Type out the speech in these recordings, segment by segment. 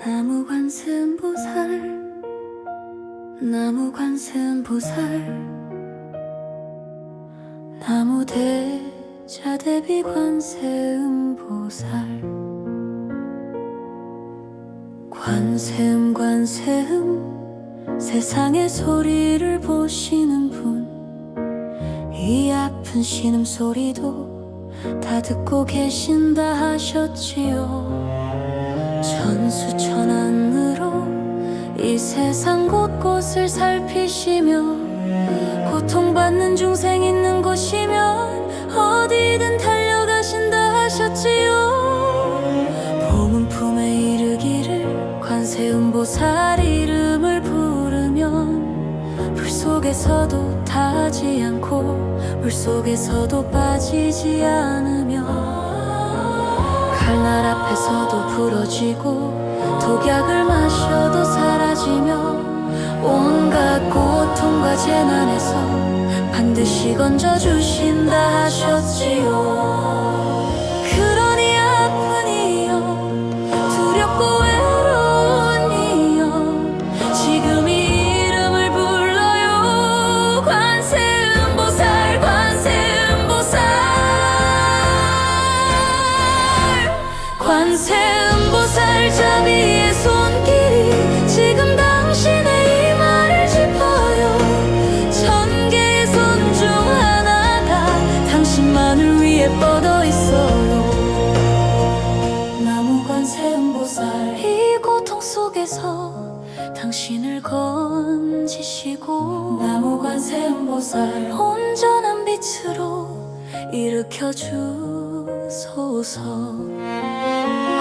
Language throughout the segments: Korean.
나무관세음보살, 나무관세음보살, 나무대자대비관세음보살. 관세음 관세음, 세상의 소리를 보시는 분, 이 아픈 신음소리도 다 듣고 계신다 하셨지요. 천수천안으로 이 세상 곳곳을 살피시며 고통받는 중생 있는 곳이면 어디든 달려가신다 하셨지요. 봄은 품에 이르기를 관세음보살 이름을 부르면 불 속에서도 타지 않고 물 속에서도 빠지지 않으며 칼날 앞에서도 부러지고 독약을 마셔도 사라지며 온갖 고통과 재난에서 반드시 건져주신다 하셨지요. 그러니 아픈 이여, 두렵고 외로운 이여, 지금 이 이름을 불러요. 관세음보살, 관세음보살, 관세음보살. 자비의 손길이 지금 당신의 이마를 짚어요. 천 개의 손 중 하나가 당신만을 위해 뻗어 있어요. 나무관세음보살, 이 고통 속에서 당신을 건지시고 나무관세음보살, 온전한 빛으로 일으켜 주소서.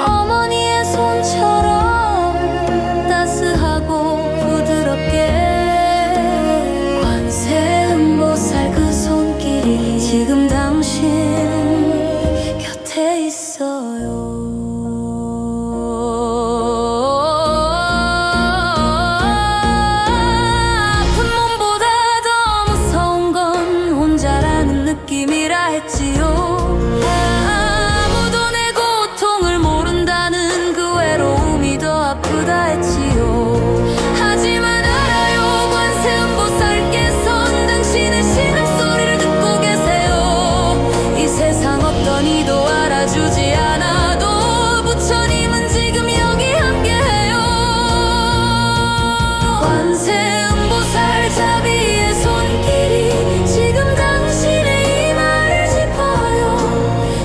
어머니의 손처럼 따스하고 부드럽게 관세음보살 그 손길이 지금 당신 곁에 있어요. 아픈 몸보다 더 무서운 건 혼자라는 느낌이라 했지요. 아프다 했지요. 하지만 알아요, 관세음보살께선 당신의 신음소리를 듣고 계세요. 이 세상 어떤 이도 알아주지 않아도 부처님은 지금 여기 함께해요. 관세음보살, 자비의 손길이 지금 당신의 이마를 짚어요.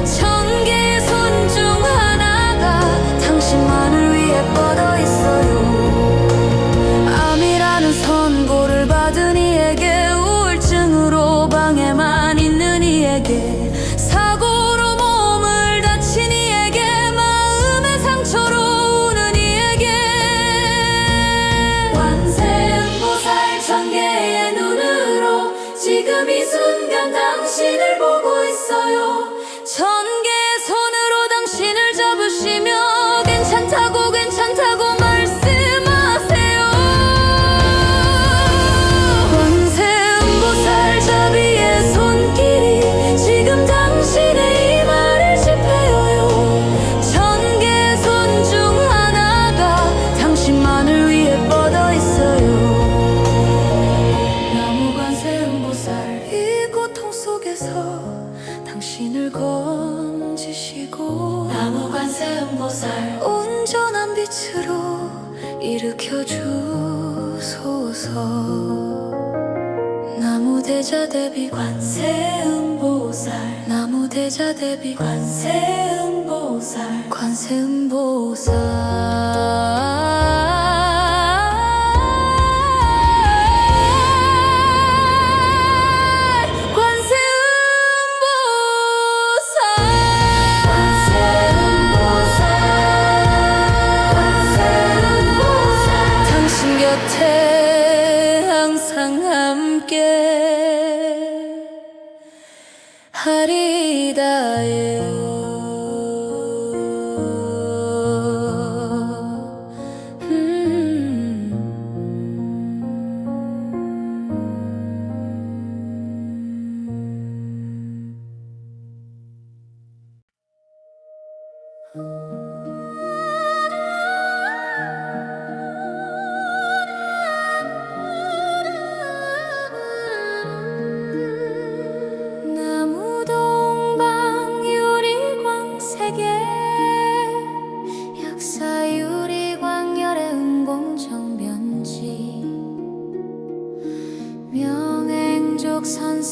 천 개의 손 중 하나가 당신만을 뻗어 있어요. 암이라는 선고를 받은 이에게, 우울증으로 방에만 있는 이에게, 사고로 몸을 다친 이에게, 마음의 상처로 우는 이에게, 관세음보살 천 개의 눈으로 지금 이 순간 당신을 보고 있어요. 천 개의 손으로 당신을 잡으시며 괜찮다고 괜찮다고 말씀하세요. 관세음보살, 자비의 손길이 지금 당신의 이마를 짚어요. 천 개의 손 중 하나가 당신만을 위해 뻗어 있어요. 나무관세음보살, 이 고통 속에서 당신을 건지시고 나무관세음보살, 온전한 빛으로 일으켜 주소서. 나무대자대비 관세음보살, 나무대자대비 관세음보살, 관세음보살. 곁에 항상 함께 하리다요.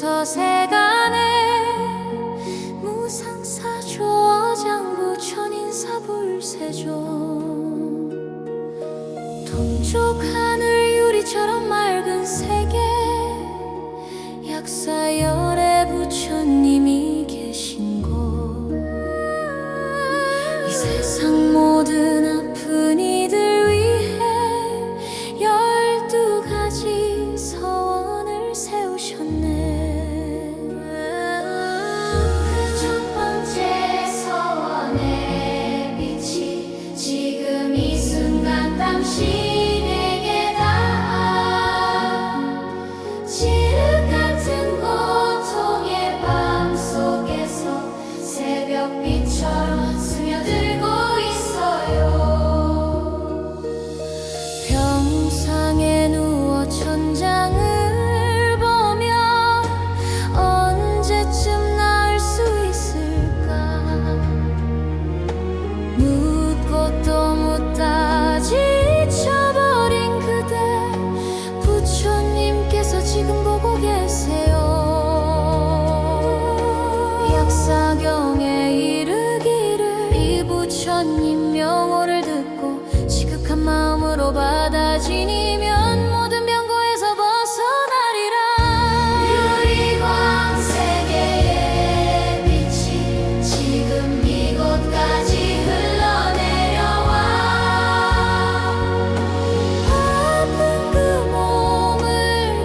서세간에 무상사조 어장부 천인사불세조 동쪽 하늘 유리처럼 맑은 세계 약사열의 부처님이 계신 곳 이 세상 모든 아픈 이들 위해 12가지 서원을 세우셨네. 그 첫 번째 서원의 빛이 지금 이 순간 당신에게 닿아 지륵 같은 고통의 밤 속에서 새벽빛처럼 스며들고 있어요. 평상에 누워 천장을 보며 언제쯤 나을 수 있을까 묻고 또 묻다 지쳐버린 그대 부처님께서 지금 보고 계세요. 약사경에 이르기를 이 부처님 명호를 듣고 지극한 마음으로 받아지니면 모든 병고에서 벗어나리라. 유리광 세계의 빛이 지금 이곳까지 흘러내려와 아픈 그 몸을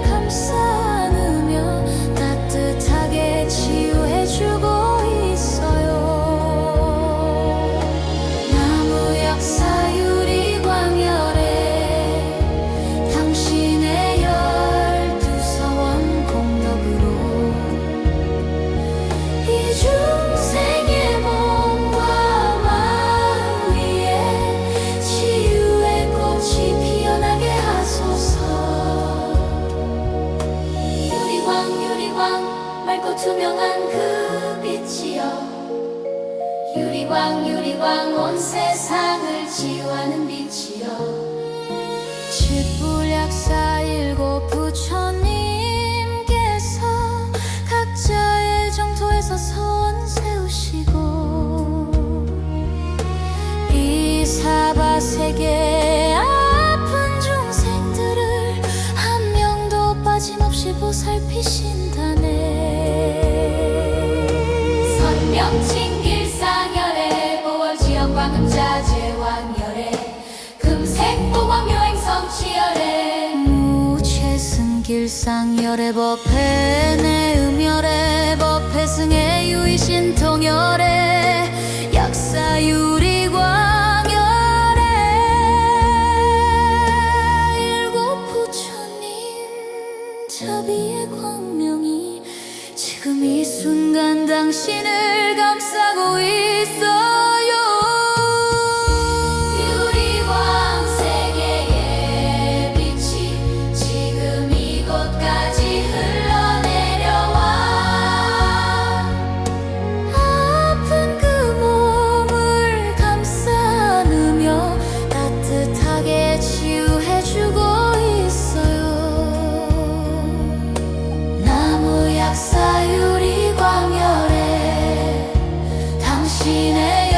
감싸 안으며 따뜻하게 치유해주고 있어요. 나무 약사 유리광열에 당신의 12서원 공덕으로 이 중생의 몸과 마음 위에 치유의 꽃이 피어나게 하소서. 유리광 유리광 맑고 투명한 그 빛이여 유리광 유리광 온 세상을 치유하는 빛이여 칠불약사 일곱 부처님께서 각자의 정토에서 서원 세우시고 이 사바세계 아픈 중생들을 한 명도 빠짐없이 보살피신다네. 선명칭길상열에 보월지역 광음자재왕열에 금색보광묘행성치열에 무체승길상열에 법회 내음열에 법회승의 유의신통열에 약사유리광열에 일곱 부처님 자비의 광명이 지금 이 순간 당신을 감싸고 있어요. 유리광 세계의 빛이 지금 이곳까지 흘러내려와 아픈 그 몸을 감싸 안으며 따뜻하게 치유해주고 있어요. 나무 약사 유리광열에 당신의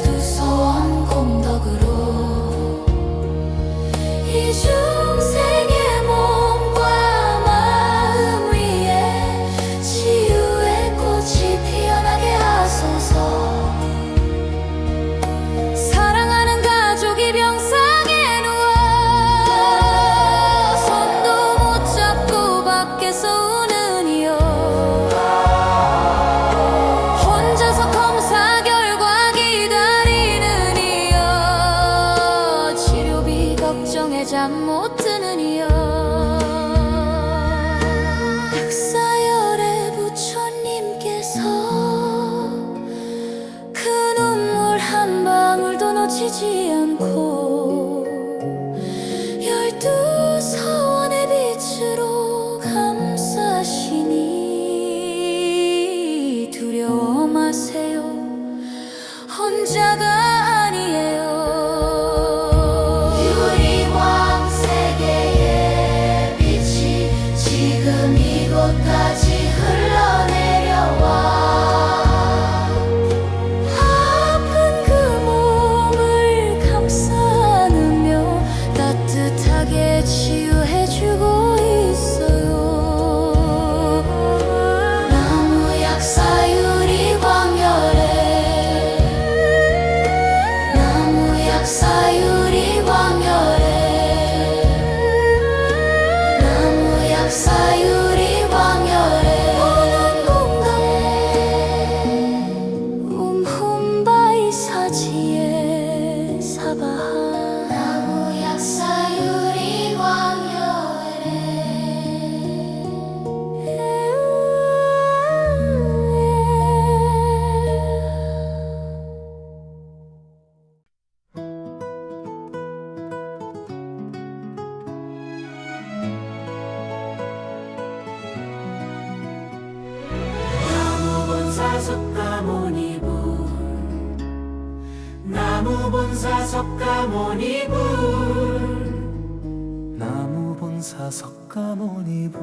12서원 공덕으로 이 중생의 몸과 마음 위에 치유의 꽃이 피어나게 하소서. 사랑하는 가족이 병상에 누워 손도 못 잡고 밖에서 우는 이여 혼자서 검사 결과 기다리는 이여 치료비 걱정에 잠 못 드는 이여 약사열의 부처님께서 그 눈물 한 방울도 놓치지 않고 12서원의 빛으로 감싸시니 두려워 마세요. 혼자가 아니에요. 유리광 세계의 빛이 지금 이곳까지 나무 본사 석가모니 불 나무 본사 석가모니 불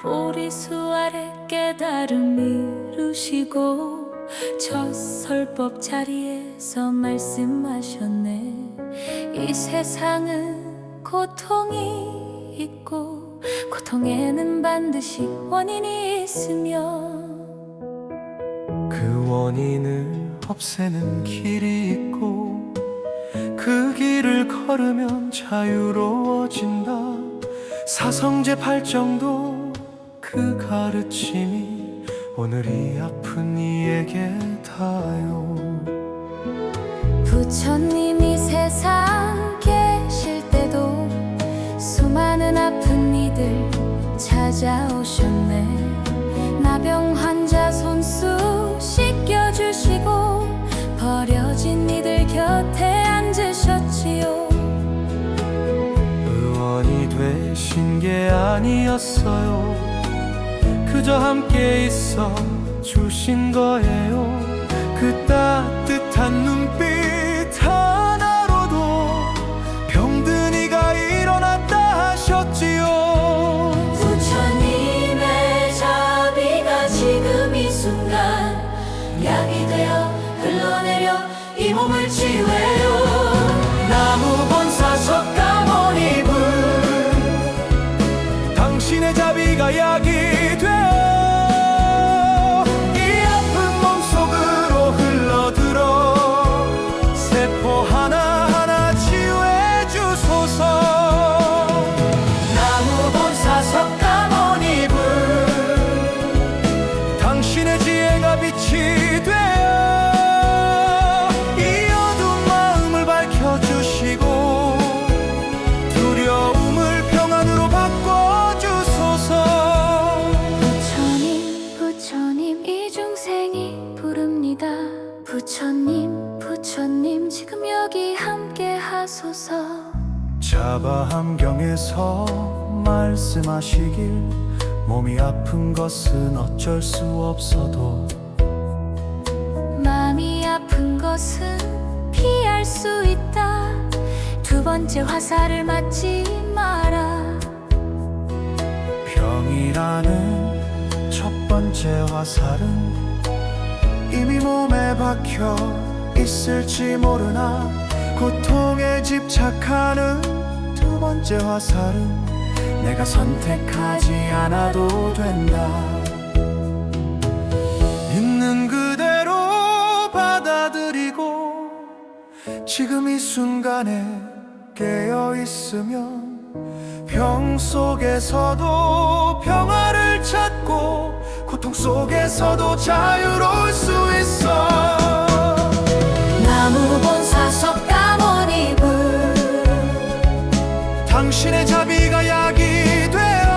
보리수 아래 깨달음 이루시고 저 설법 자리에서 말씀하셨네. 이 세상은 고통이 있고 고통에는 반드시 원인이 있으며 그 원인을 없애는 길이 있고 그 길을 걸으면 자유로워진다. 사성제 팔정도 그 가르침이 오늘 이 아픈 이에게 닿아요. 부처님이 세상 계실 때도 수많은 아픈 이들 찾아오셨네. 나병 환자 손수 씻겨주시고 버려진 이들 곁에 앉으셨지요. 의원이 되신 게 아니었어요. 그저 함께 있어 주신 거예요. 그 따뜻한 눈빛 하나로도 병든 이가 일어났다 하셨지요. 부처님의 자비가 지금 이 순간 약이 되어 흘러내려 이 몸을 치유해요. 나무 본사 석가모니 불 당신의 자비가 약이 되어 이 아픈 몸속으로 흘러들어 세포 하나하나 치유해 주소서. 나무 본사 석가모니 불 당신의 지혜가 빛이 되어 이 어두운 마음을 밝혀주시고 두려움을 평안으로 바꿔주소서. 부처님 부처님 이 중생이 부릅니다. 부처님 부처님 지금 여기 함께 하소서. 자바함경에서 말씀하시길 몸이 아픈 것은 어쩔 수 없어도 마음이 아픈 것은 피할 수 있다. 두 번째 화살을 맞지 마라. 병이라는 첫 번째 화살은 이미 몸에 박혀 있을지 모르나 고통에 집착하는 두 번째 화살은 내가 선택하지 않아도 된다. 있는 그대로 받아들이고 지금 이 순간에 깨어 있으면 병 속에서도 평화를 찾고 고통 속에서도 자유로울 수 있어. 나무 본사 석가모니 불 당신의 자비가 약이 되어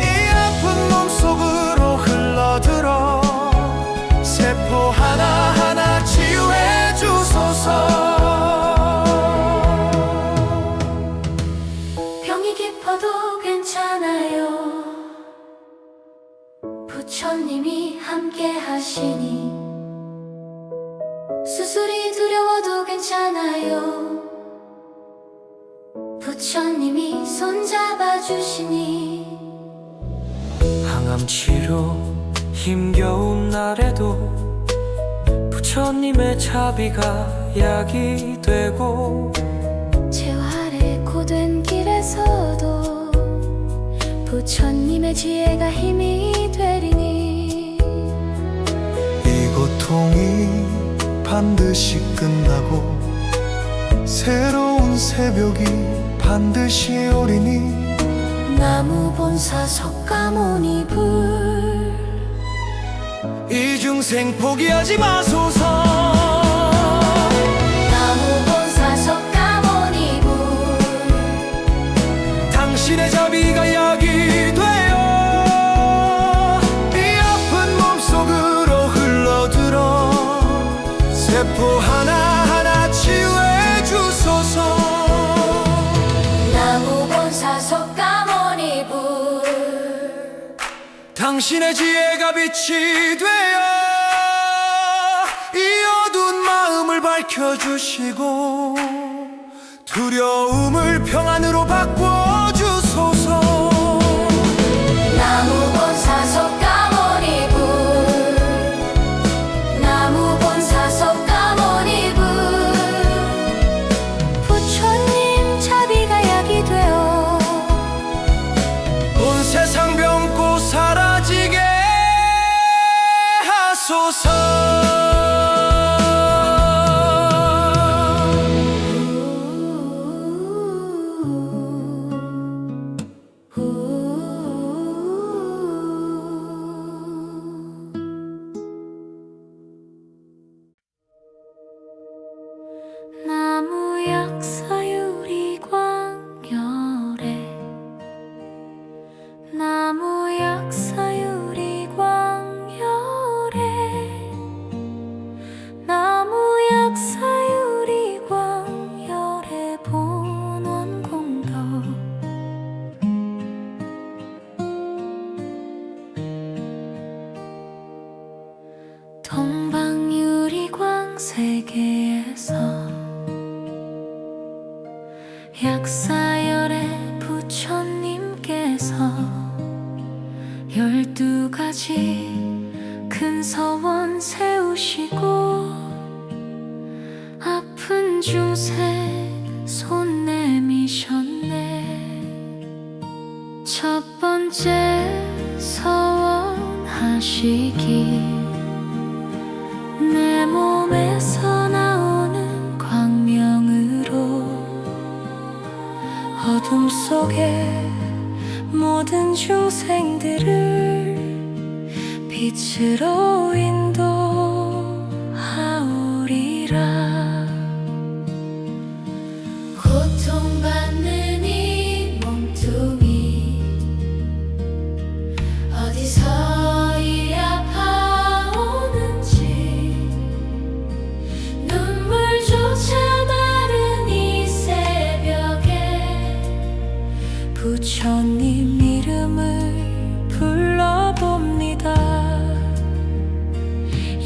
이 아픈 몸속으로 흘러들어 세포 하나하나 치유해 주소서. 병이 깊어도 괜찮아요. 부처님이 함께 하시니 수술이 두려워도 괜찮아요. 부처님이 손잡아 주시니 항암 치료 힘겨운 날에도 부처님의 자비가 약이 되고 재활의 고된 길에서도 부처님의 지혜가 힘이 되리니 이 고통이 반드시 끝나고 새로운 새벽이 반드시 오리니 나무 본사 석가모니 불 이 중생 포기하지 마소서. 나무 본사 석가모니 불 당신의 자비가 약이 되어 이 아픈 몸속으로 흘러들어 세포 하나하나 치유해 주소서. 나무 본사 석가모니 불 당신의 지혜가 빛이 되어 밝혀주시고 두려움을 평안으로 바꿔주소서. 나무 본사속 가모니불 나무 본사속 가모니불 부처님 자비가 약이 되어 온 세상 병고 사라지게 하소서. 나무 약사 유리광열에 나무 약사 유리광열에 나무 약사 유리광열에 본원공덕 동방유리광 세계에서 약사열의 부처님께서 12가지 큰 서원 세우시고 아픈 중생 손 내미셨네. 첫 번째 서원 하시기 내 몸에서 나오는 광명으로 어둠 속에 모든 중생들을 빛으로 인도하오리라. 고통받는 이 몸뚱이 어디서 이 아파오는지 눈물조차 마른 이 새벽에 부처님 이름을 불러봅니다.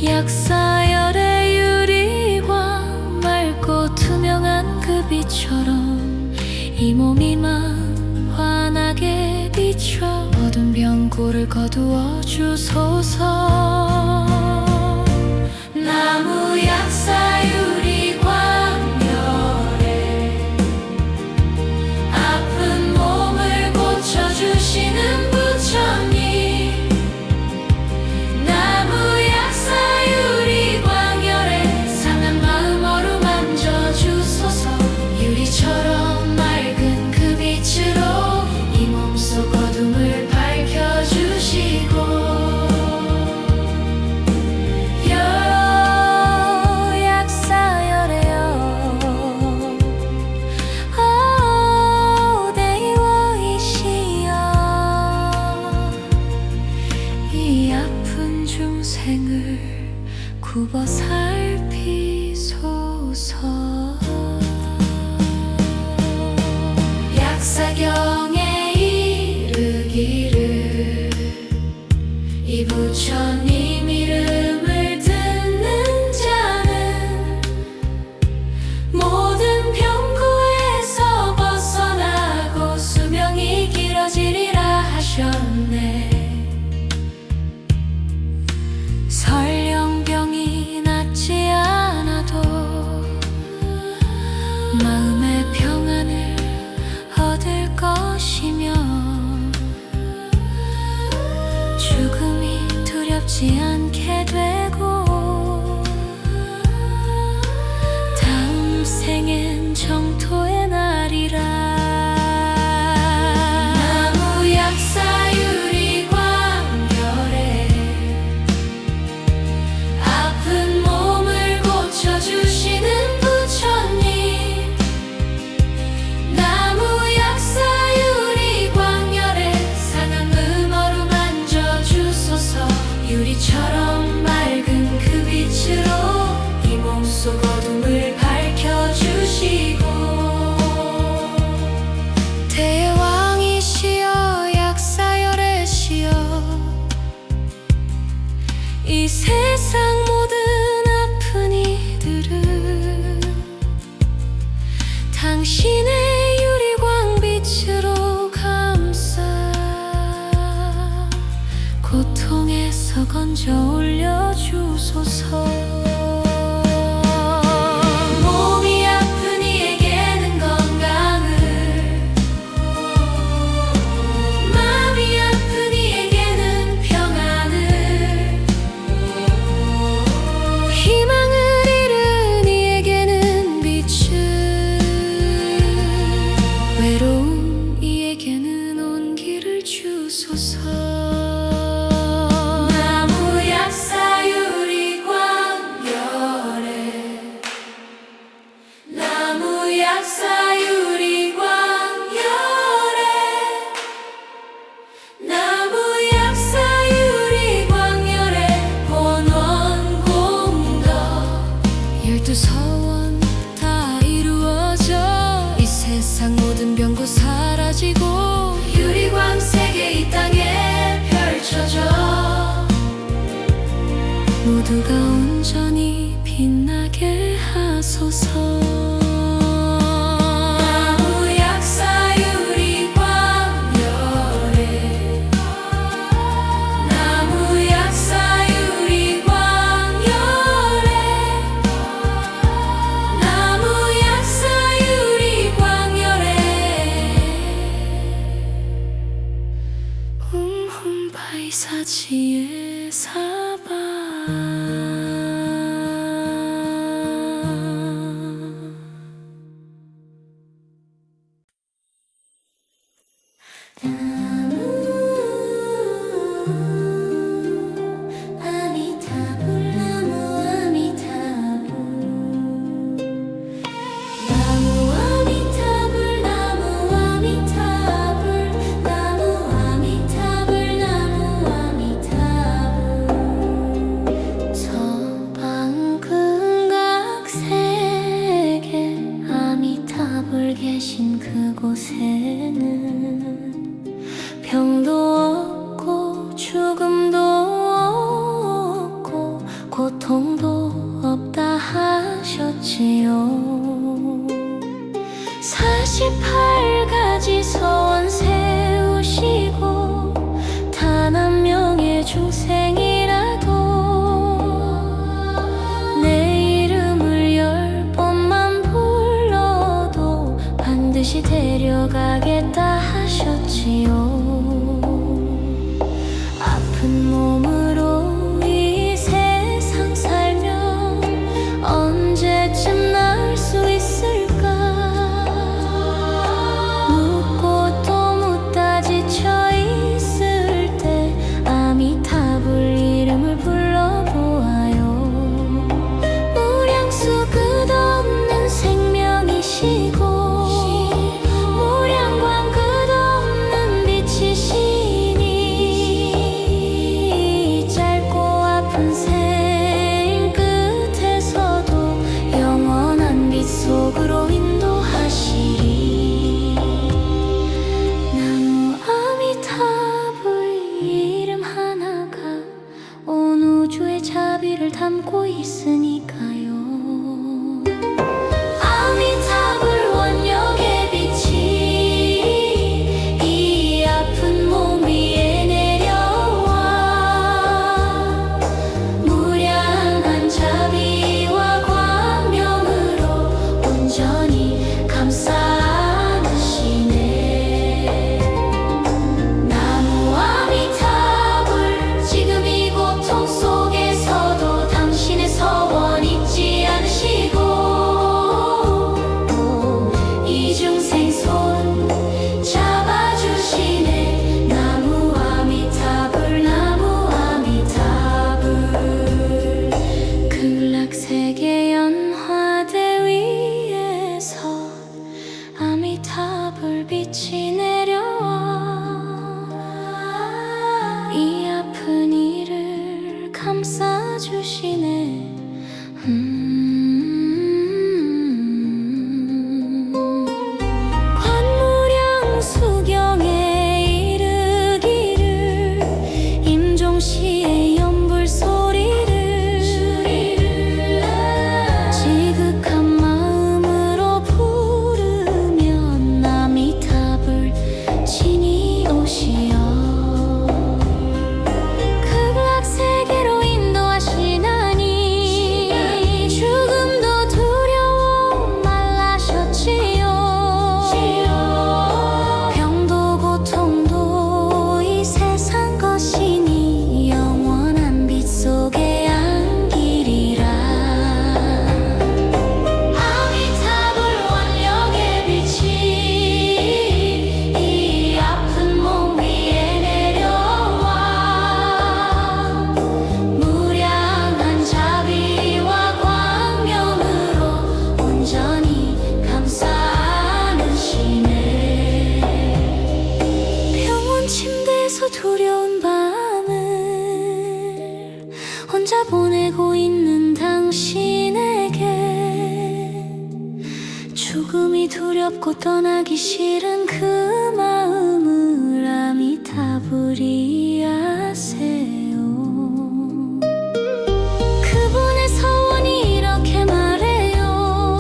약사열의 유리광 맑고 투명한 그 빛처럼 이 몸이만 환하게 비춰 어두운 병고를 거두어 주소서. 나무 약사 유리광열에 아픈 몸을 고쳐주시는 부처님 나무 약사 유리광열에 상한 마음 어루만져 주소서. 유리처럼 맑은 그 빛으로 이 몸속 어둠을 밝혀주시고 굽어 살피소서. 약사경에 이르기를 이 부처님 이름을 듣는 자는 모든 병고에서 벗어나고 수명이 길어지리라 하셨네. 설령 병이 낫지 않아도 마음의 평안을 얻을 것 주소서. 나무 약사 유리 광열에 나무 약사 유리 광열에 나무 약사 유리 광열에 바이사지의 사바. 계신 그곳에는 병도 없고 죽음도 없고 고통도 없다 하셨지요. 48가지 서원 세우시고 단 한 명의 중생이라도 내 이름을 10번만 불러도 반드시 데려가겠다 하셨지요. 아픈 몸으로 이 세상 살면 언제쯤 나을 수 있을까? 묻고 또 묻다 지쳐 있을 때 아미타불 이름을 불러보아요. 무량수 끝없는 생명이시고 무량광 끝없는 빛이시니 짧고 아픈 생 끝에서도 영원한 빛 속으로 인도하시리. 나무 아미타불 이름 하나가 온 우주의 자비를 담고 있으니까요. 아미타불 원력의 빛이 이 아픈 몸 위에 내려와 무량한 자비와 광명으로 온전히 감싸 안으시네. 나무 아미타불 지금 이 고통 속에서도 당신의 서원 잊지 않으시고 이중생 손 잡아주시네. 나무 아미타불 나무 아미타불. 극락세계 연화대 위에서 아미타불 빛이 내려와 이 아픈 이를 감싸주시네. 관무량 수경에 이르기를 임종시의 연불 소리를 지극한 마음으로 부르면 아미타불 친히 오시어 극락세계로 인도하시나니 죽음도 두려워 말라셨지요. 병도 고통도 이 세상 것이니 영원한 빛 속에 안기리라. 아미타불 원력의 빛이 이 아픈 몸 위에 내려와 무량한 자비와 광명으로 온전히 감싸 안으시네. 병원 침대에서 두려운 밤을 혼자 보내고 있는 당신에게 죽음이 두렵고 떠나기 싫은 그 마음을 아미타불이 아세요. 그분의 서원이 이렇게 말해요.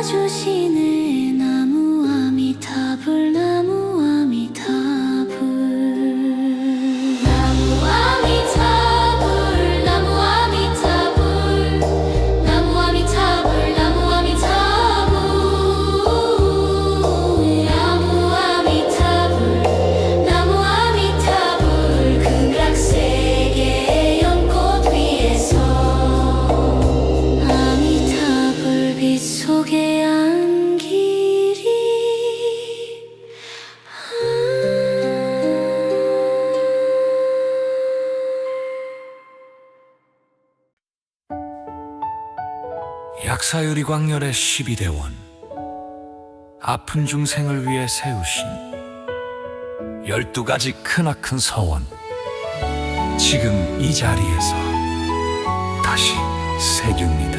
살아주시네. 나무 아미타불 나무 아미타불 나무 아미타불 나무 아미타불 나무 아미타불 나무 아미타불 나무 아미타불 나무 아미타불 극락세계의 연꽃 위에서 아미타불 빛 속에 안기리 약사유리광열의 12대원, 아픈 중생을 위해 세우신 12가지 크나큰 서원, 지금 이 자리에서 다시 새깁니다.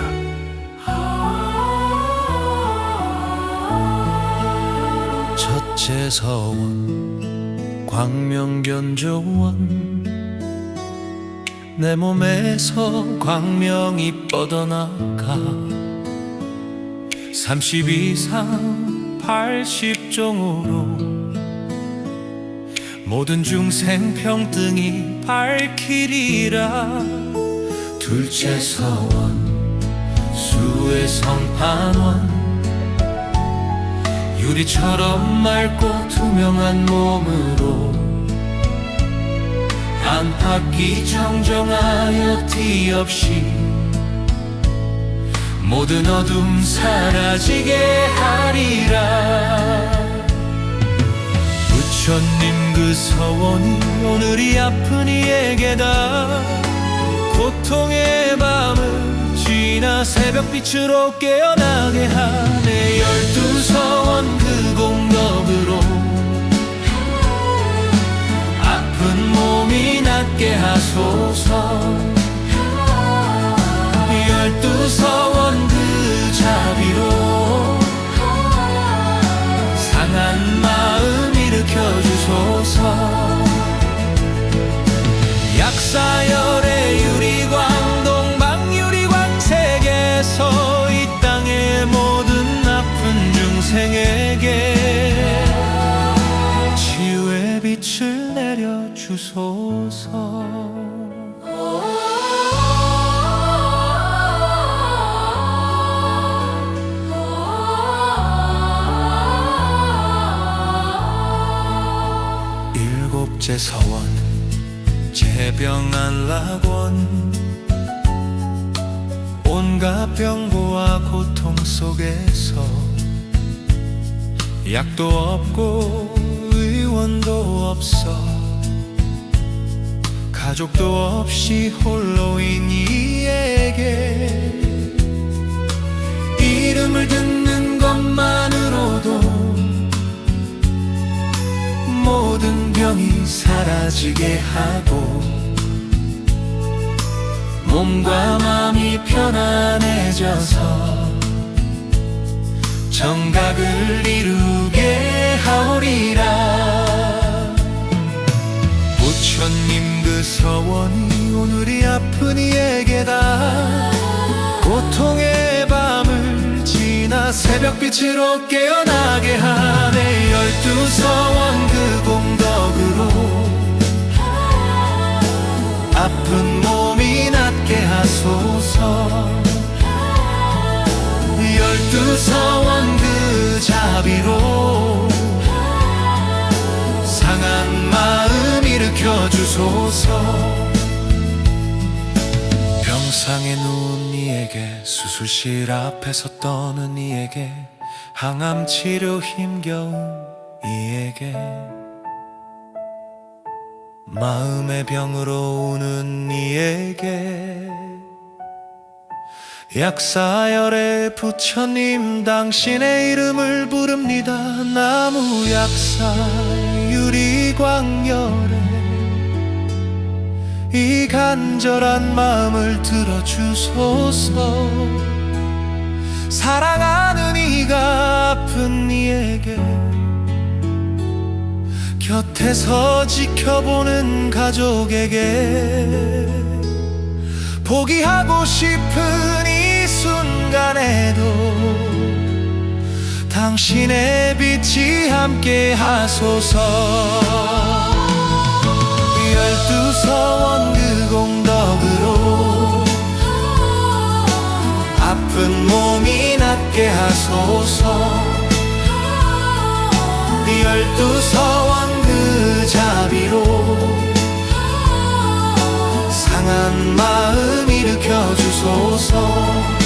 첫째 서원, 광명견조원. 내 몸에서 광명이 뻗어나가 30 이상 80종으로 모든 중생 평등이 밝히리라. 둘째 서원, 수의 성판원. 유리처럼 맑고 투명한 몸으로 안팎이 정정하여 티 없이 모든 어둠 사라지게 하리라. 부처님 그 서원이 오늘 이 아픈 이에게다. 고통의 밤을 지나 새벽빛으로 깨어나게 하네. 12 서원 그 공덕으로 아픈 몸이 낫게 하소서. 12 서원 그 자비로 상한 마음 일으켜 주소서. 약사열의 유리광 동방유리광색에서 이 땅의 모든 아픈 중생에게 치유의 빛을 내려 주소서. 일곱째 서원, 재병안락원. 온갖 병고와 고통 속에서 약도 없고 의원도 없어 가족도 없이 홀로인 이에게 이름을 듣는 것만으로도 모든 병이 사라지게 하고 몸과 마음이 편안해져서 정각을 이루게 하오리라. 부처님 그 서원이 오늘 이 아픈 이에게다. 고통의 밤을 지나 새벽빛으로 깨어나게 하네. 12 서원 그 공덕으로 아픈 몸이 낫게 하소서. 12 서원 그 자비로 상한 마음 일으켜 주소서. 병상에 누운 이에게, 수술실 앞에서 떠는 이에게, 항암 치료 힘겨운 이에게, 마음의 병으로 우는 이에게 약사열의 부처님 당신의 이름을 부릅니다. 나무 약사 유리광열에 이 간절한 마음을 들어주소서. 사랑하는 이가 아픈 이에게 곁에서 지켜보는 가족에게 포기하고 싶은 이 순간에도 당신의 빛이 함께 하소서. 12 서원 그 공덕으로 아픈 몸이 낫게 하소서. 12 서원 그 자비로 상한 마음 일으켜 주소서.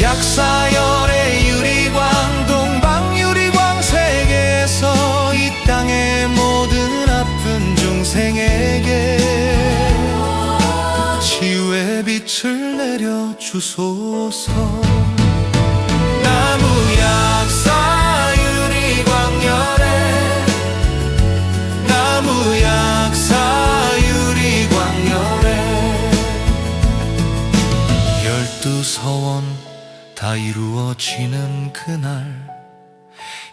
약사열의 유리광 동방유리광 세계에서 이 땅의 모든 아픈 중생에게 치유의 빛을 내려 주소서. 나무 약사 유리광열에 나무 약사 유리광열에 12 서원 다 이루어지는 그날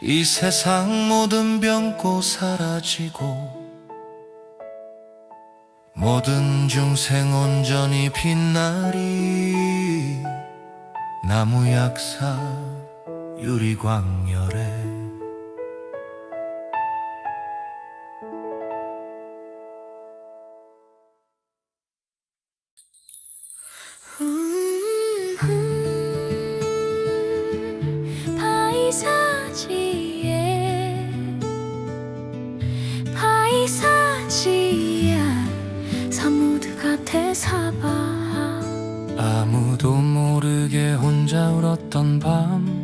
이 세상 모든 병고 사라지고 모든 중생 온전히 빛나리. 나무 약사 유리광열에 바이사지에 사무드 곁에 사바 아무도 모르게 혼자 울었던 밤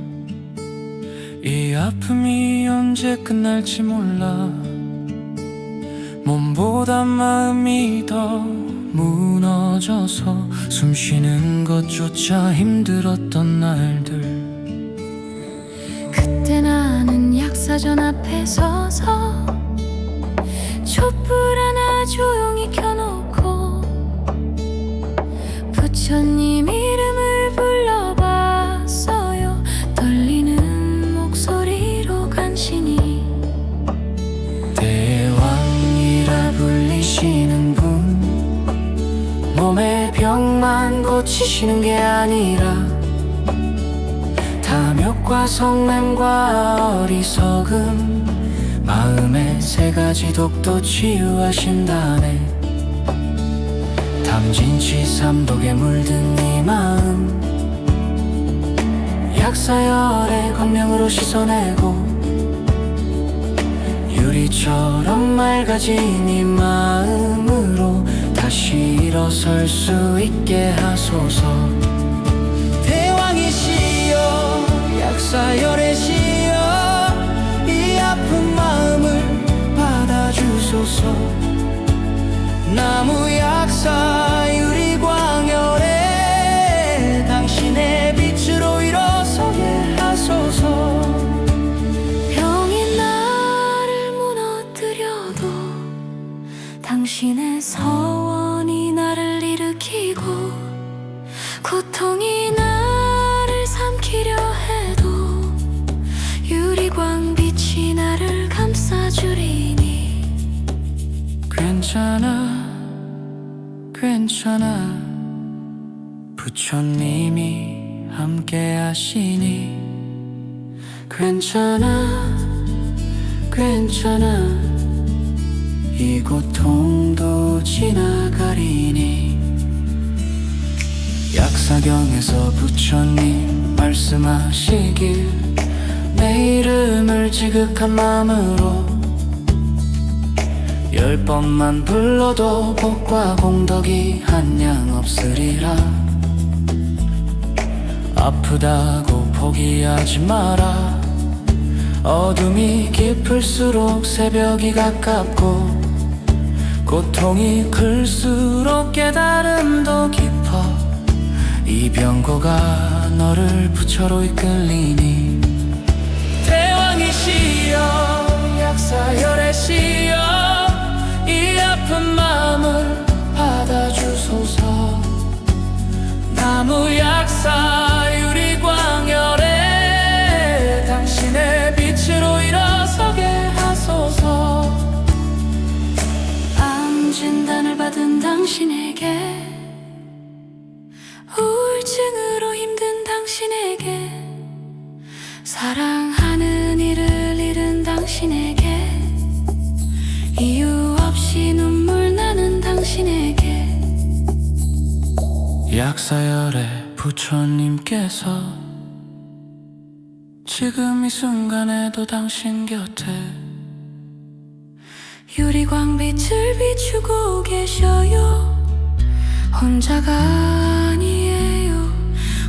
이 아픔이 언제 끝날지 몰라. 몸보다 마음이 더 무너져서 숨 쉬는 것조차 힘들었던 날들. 그때 나는 약사전 앞에 서서 촛불 하나 조용히 켜놓고 부처님 이름을 불러봤어요. 떨리는 목소리로 간신히 대왕이라 불리시는 분 몸의 병만 고치시는 게 아니라 탐욕과 성냄과 어리석음 마음의 3가지 독도 치유하신다네. 탐진치삼독에 물든 이 마음 약사열의 광명으로 씻어내고 유리처럼 맑아진 이 마음으로 다시 일어설 수 있게 하소서. 대왕이시여 약사열의 시여 이 아픈 마음을 받아주소서. 나무 약사 유리광열에 당신의 빛으로 일어서게 하소서. 병이 나를 무너뜨려도 당신의 서원이 나를 일으키고 고통이 나를 삼키려 해도 유리광빛이 나를 감싸주리니 괜찮아 괜찮아 부처님이 함께 하시니 괜찮아 괜찮아 이 고통도 지나가리니. 약사경에서 부처님 말씀하시길 내 이름을 지극한 마음으로 10번만 불러도 복과 공덕이 한량 없으리라. 아프다고 포기하지 마라. 어둠이 깊을수록 새벽이 가깝고 고통이 클수록 깨달음도 깊어. 이 병고가 너를 부처로 이끌리니 대왕이시여 약사열의 시여 이 아픈 마음을 받아주소서. 나무 약사 유리광열에 당신의 빛으로 일어서게 하소서. 암 진단을 받은 당신에게 우울증으로 힘든 당신에게 사랑하는 이를 잃은 당신에게 이유 없이 눈물 나는 당신에게 약사열의 부처님께서 지금 이 순간에도 당신 곁에 유리광빛을 비추고 계셔요. 혼자가 아니에요.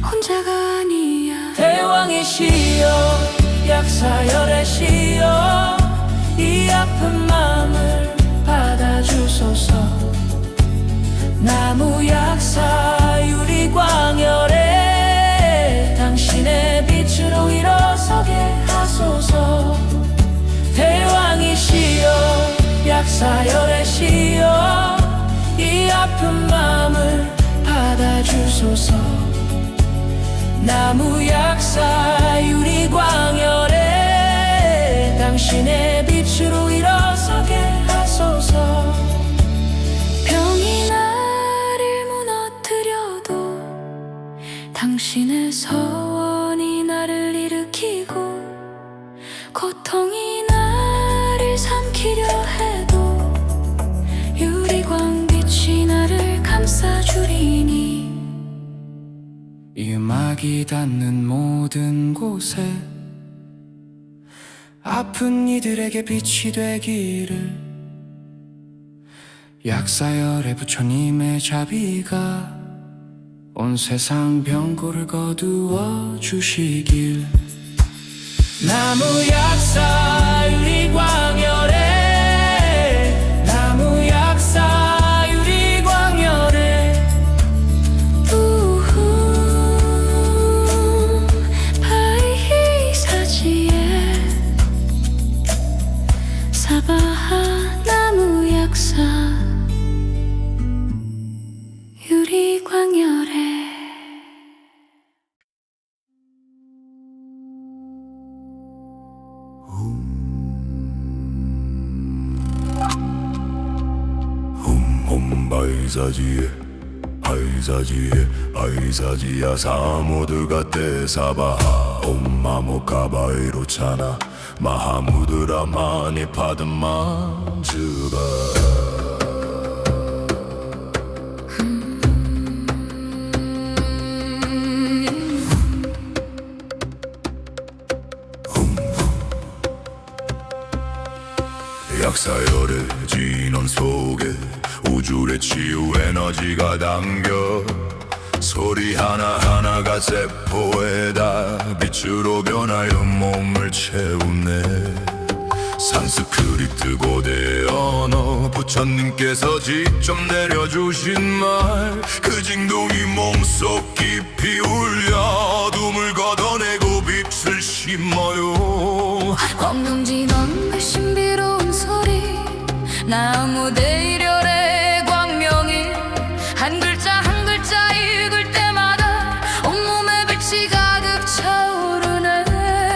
혼자가 아니야. 대왕이시여 약사열애시여 이 아픈 마음을 받아주소서. 나무 약사 유리광열에 당신의 빛으로 일어서게 하소서. 대왕이시여 약사열애시여 이 아픈 마음을 받아주소서. 나무 약사 유리광열에 당신의 빛으로 일어서게 하소서. 병이 나를 무너뜨려도 당신의 서원이 나를 일으키고 고통이 나를 삼키려 해도 유리광빛이 나를 감싸주리니 이 음악이 닿는 모든 곳에 아픈 이들에게 빛이 되기를. 약사열의 부처님의 자비가 온 세상 병고를 거두어 주시길. 나무 약사 유리광열에 나무 약사 유리광열에 바이히 사지에 사바하 나무 약사 유리광열에 바이사지에 바이사지에 바이사지야 사모드가 때사바하 옴마모카바이로차나 마하무드라 마니 파드만즈바 약사열의 진원 속에 우주의 치유 에너지가 담겨 소리 하나하나가 세포에다 빛으로 변하여 몸을 채우네. 산스크리트 고대 언어 부처님께서 직접 내려주신 말 그 징동이 몸속 깊이 울려 어둠을 걷어내고 빛을 심어요. 광명진원의 신비로운 소리 나무대 일열의 광명이 한 글자 한 글자 읽을 때마다 온몸에 빛이 가득 차오르네.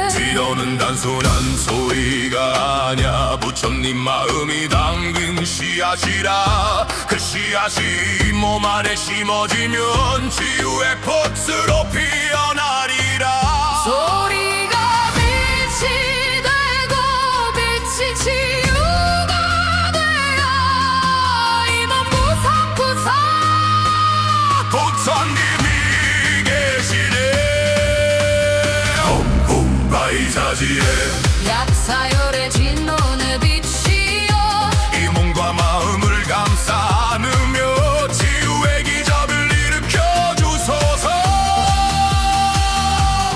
뒤로는 단순한 소리가 아냐 부처님 마음이 담긴 씨앗이라. 그 씨앗이 몸 안에 심어지면 치유의 꽃으로 피어나리라. 소리가 빛이 되고 빛이 치유가 되어 이 몸 구석구석 부처님이 계시네. 옴 바이사지에 약사열의 진노의 빛이여 이 몸과 마음을 감싸 안으며 치유의 기적을 일으켜 주소서.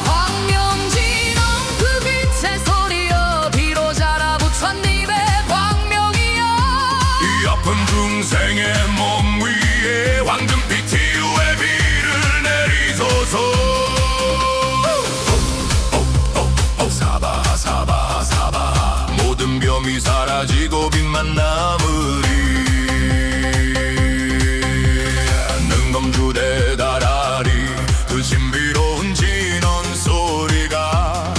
광명진원 그 빛의 소리여 비로자라 부처님의 광명이여 이 아픈 중생의 몸 위에 황금빛 치유의 비를 내리소서. 사바하 사바하 사바하 모든 병이 사라지고 빛만 남으리. 능검주대 다라리 그 신비로운 진원 소리가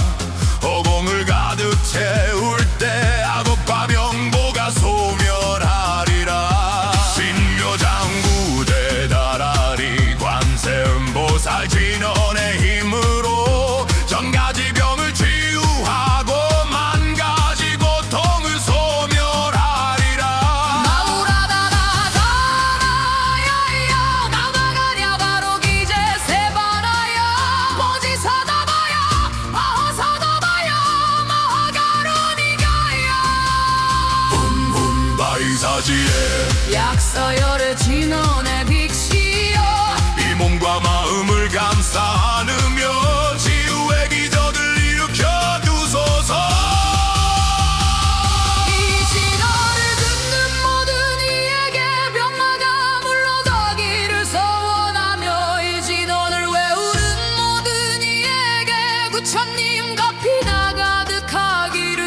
허공을 가득 채울 때 악업과 병고가 소멸하리라. 신묘장구대 다라리 관세음보살 진원의 힘으로 전가지 병을 치유 바위사지에 약사열의 진원의 빛이여 이 몸과 마음을 감싸 안으며 치유의 기적을 일으켜 주소서. 이 진화를 듣는 모든 이에게 병마다 물러가기를 소원하며 이 진원을 외우는 모든 이에게 구천님 가피나 가득하기를.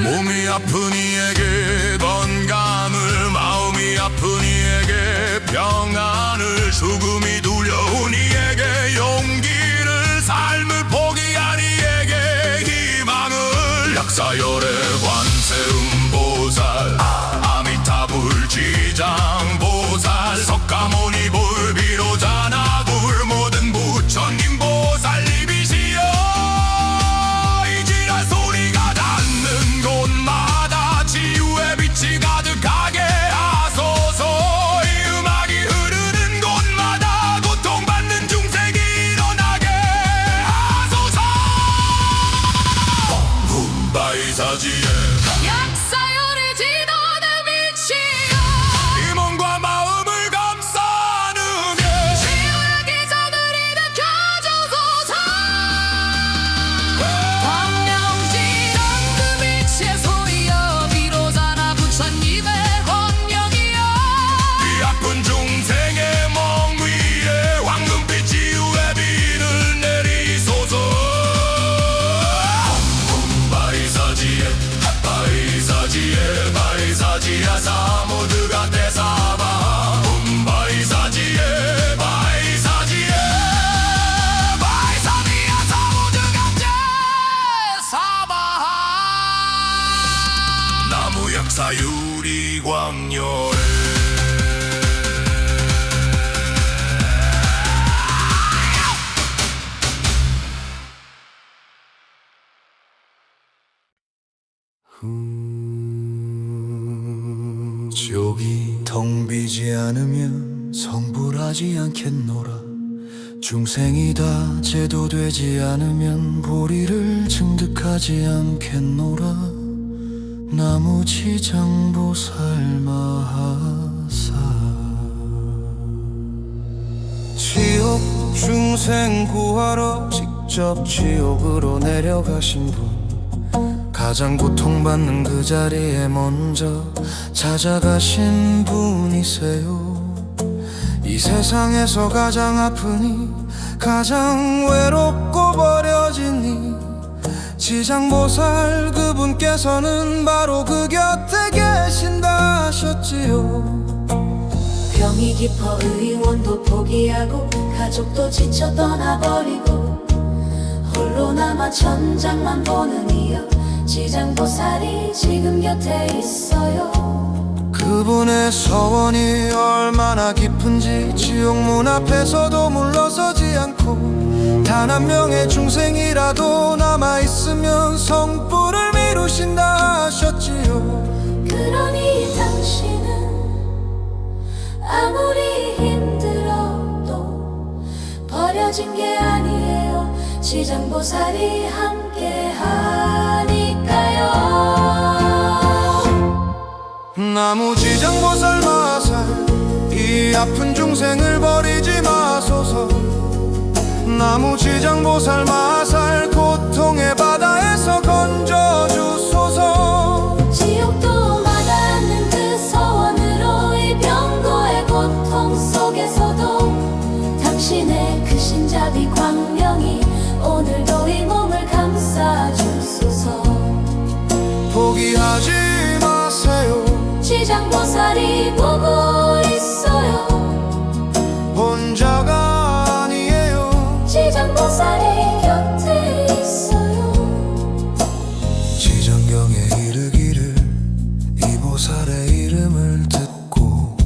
몸이 아픈 이에게 건강을, 마음이 아픈 이에게 평안을, 죽음이 두려운 이에게 용기를, 삶을 포기한 이에게 희망을. 약사열의 관세음보살, 아미타불 지장보살, 석가모니 불비로자 나굴, 모든 부처님 보살님이시여 이 지랄 소리가 닿는 곳마다 치유의 빛이 가득하게 하소서. 이 음악이 흐르는 곳마다 고통받는 중생이 일어나게 하소서. 바위사지에 약사열의 진원의 빛이여 이 몸과 마음을 감싸 안으며 치유의 기적을 일으켜 주소서. 광명진원 그 빛의 소리여 비로자나 부처님의 헌령이여 이 아픈 중생의 몸 위에 황금빛 치유의 비를 내리소서. 바위사지에 바위사지에 바위사지야 사모드가 대사바. 바위사지에 바위사지에 바위사지야 사모드가 대사바. 나무 역사 유리 광열에 지옥이 텅 비지 않으면 성불하지 않겠노라. 중생이 다 제도되지 않으면 보리를 증득하지 않겠노라. 나무지장보살 마하사. 지옥 중생 구하러 직접 지옥으로 내려가신 분, 가장 고통받는 그 자리에 먼저 찾아가신 분이세요. 이 세상에서 가장 아프니, 가장 외롭고 버려지니 지장보살 그분께서는 바로 그 곁에 계신다 하셨지요. 병이 깊어 의원도 포기하고 가족도 지쳐 떠나버리고 홀로 남아 천장만 보는 이여 지장보살이 지금 곁에 있어요. 그분의 서원이 얼마나 깊은지 지옥 문 앞에서도 물러서지 않고 단 한 명의 중생이라도 남아있으면 성불을 미루신다 하셨지요. 그러니 당신은 아무리 힘들어도 버려진 게 아니에요. 지장보살이 함께 하니까요. 나무지장보살 마살, 이 아픈 중생을 버리지 마소서. 나무지장보살 마살, 고통의 바다에서 건져주소서. 지옥도 마다않는 그 서원으로 이 병고의 고통 속에서도 당신의 그 신자비 광명이 오늘도 이 몸을 감싸주소서. 포기하지 마세요. 지장보살이 보고 있어요. 혼자가 아니에요. 지장보살이 곁에 있어요. 지정경에 이르기를 이 보살의 이름을 듣고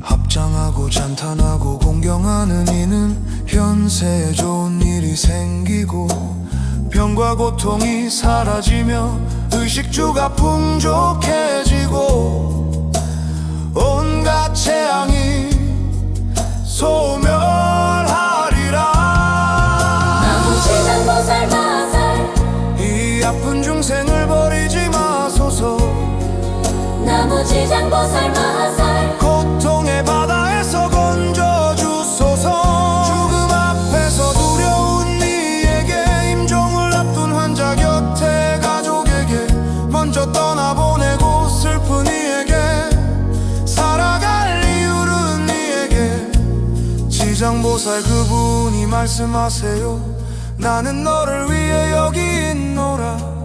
합장하고 찬탄하고 공경하는 이는 현세에 좋은 일이 생기고 병과 고통이 사라지며 의식주가 풍족해지고 온갖 재앙이 소멸하리라. 나무지장보살 마살, 이 아픈 중생을 버리지 마소서. 나무 나무지장보살 마살 고통의 바다에서 건져주소서. 죽음 앞에서 두려운 이에게 임종을 앞둔 환자 곁에 가족에게 먼저 떠나보내고 슬픈 이에게 살아갈 이유는 이에게 지장보살 그분이 말씀하세요. 나는 너를 위해 여기 있노라.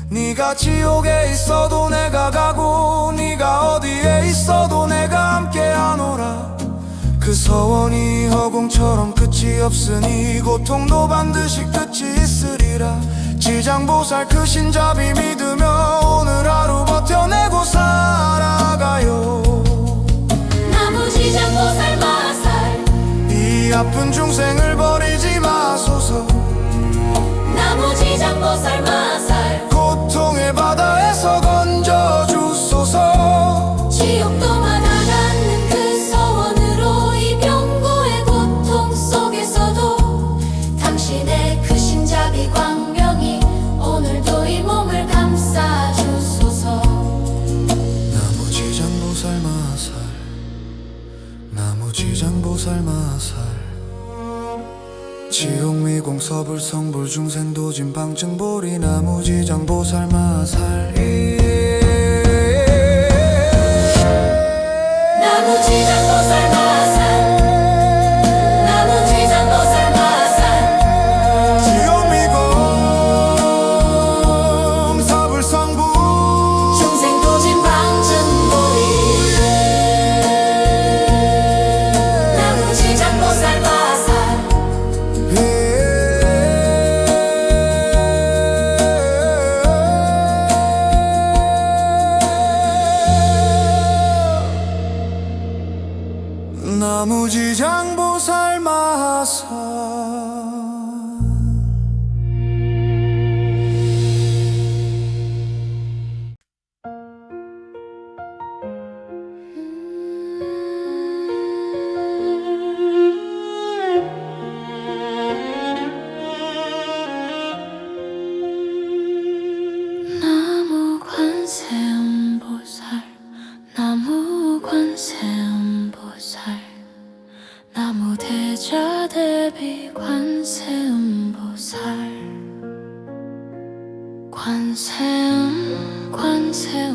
네가 지옥에 있어도 내가 가고 네가 어디에 있어도 내가 함께하노라. 그 서원이 허공처럼 끝이 없으니 고통도 반드시 끝이 있으리라. 지장보살 그 신잡이 믿으며 오늘 하루 버텨내고 살아가요. 나무지장보살 마살 이 아픈 중생을 버리지 마소서. 나무지장보살 마살 고통의 바다에서 건져주소서. 지옥도 만나가는 그 서원으로 이 병고의 고통 속에서도 당신의 그 신잡이 광명이 오늘도 이 몸을 감싸주소서. 나무지장보살 마살, 나무지장보살 마살. 지옥미공 서불성불 중생도진 방증보리 나무지장보살 마살. 나무지장보살 마살 나무지장보살 마살 지옥미공 서불성불 중생도진 방증보리 나무지장보살 마살 나무지장보살 마살. 나무관세음보살 나무관세음보살 나무대자대비 관세음보살 관세음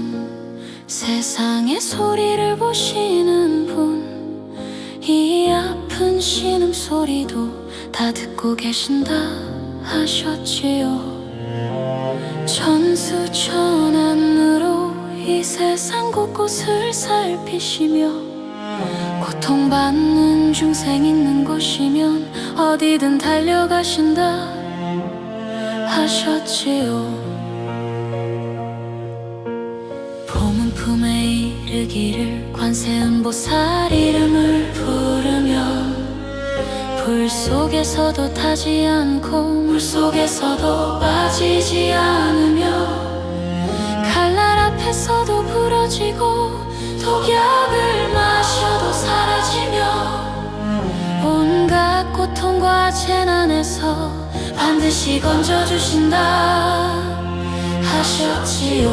세상의 소리를 보시는 분 이 아픈 신음소리도 다 듣고 계신다 하셨지요. 천수천안으로 이 세상 곳곳을 살피시며 고통받는 중생 있는 곳이면 어디든 달려가신다 하셨지요. 봄은 품에 이르기를 관세음보살 이름을 부르며 불 속에서도 타지 않고 물 속에서도 빠지지 않으며 칼날 앞에서도 부러지고 독약을 마셔도 사라지며 온갖 고통과 재난에서 반드시 건져주신다 하셨지요.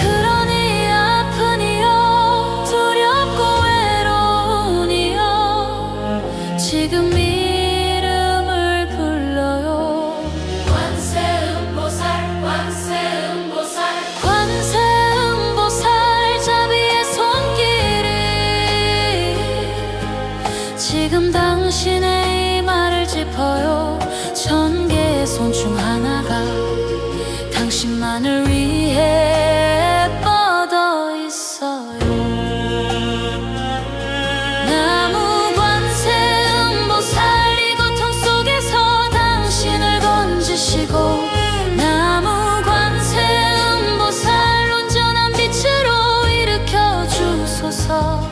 그러니 아픈 이여 두렵고 외로운 이여 지금 이름을 불러요. 관세음보살 관세음보살 관세음보살 자비의 손길이 지금 당신의 이마를 짚어요. 천 개의 손 중 하나가 당신만을 위해 뻗어 있어요. 나무관세음보살 이 고통 속에서 당신을 건지시고 나무관세음보살 온전한 빛으로 일으켜 주소서.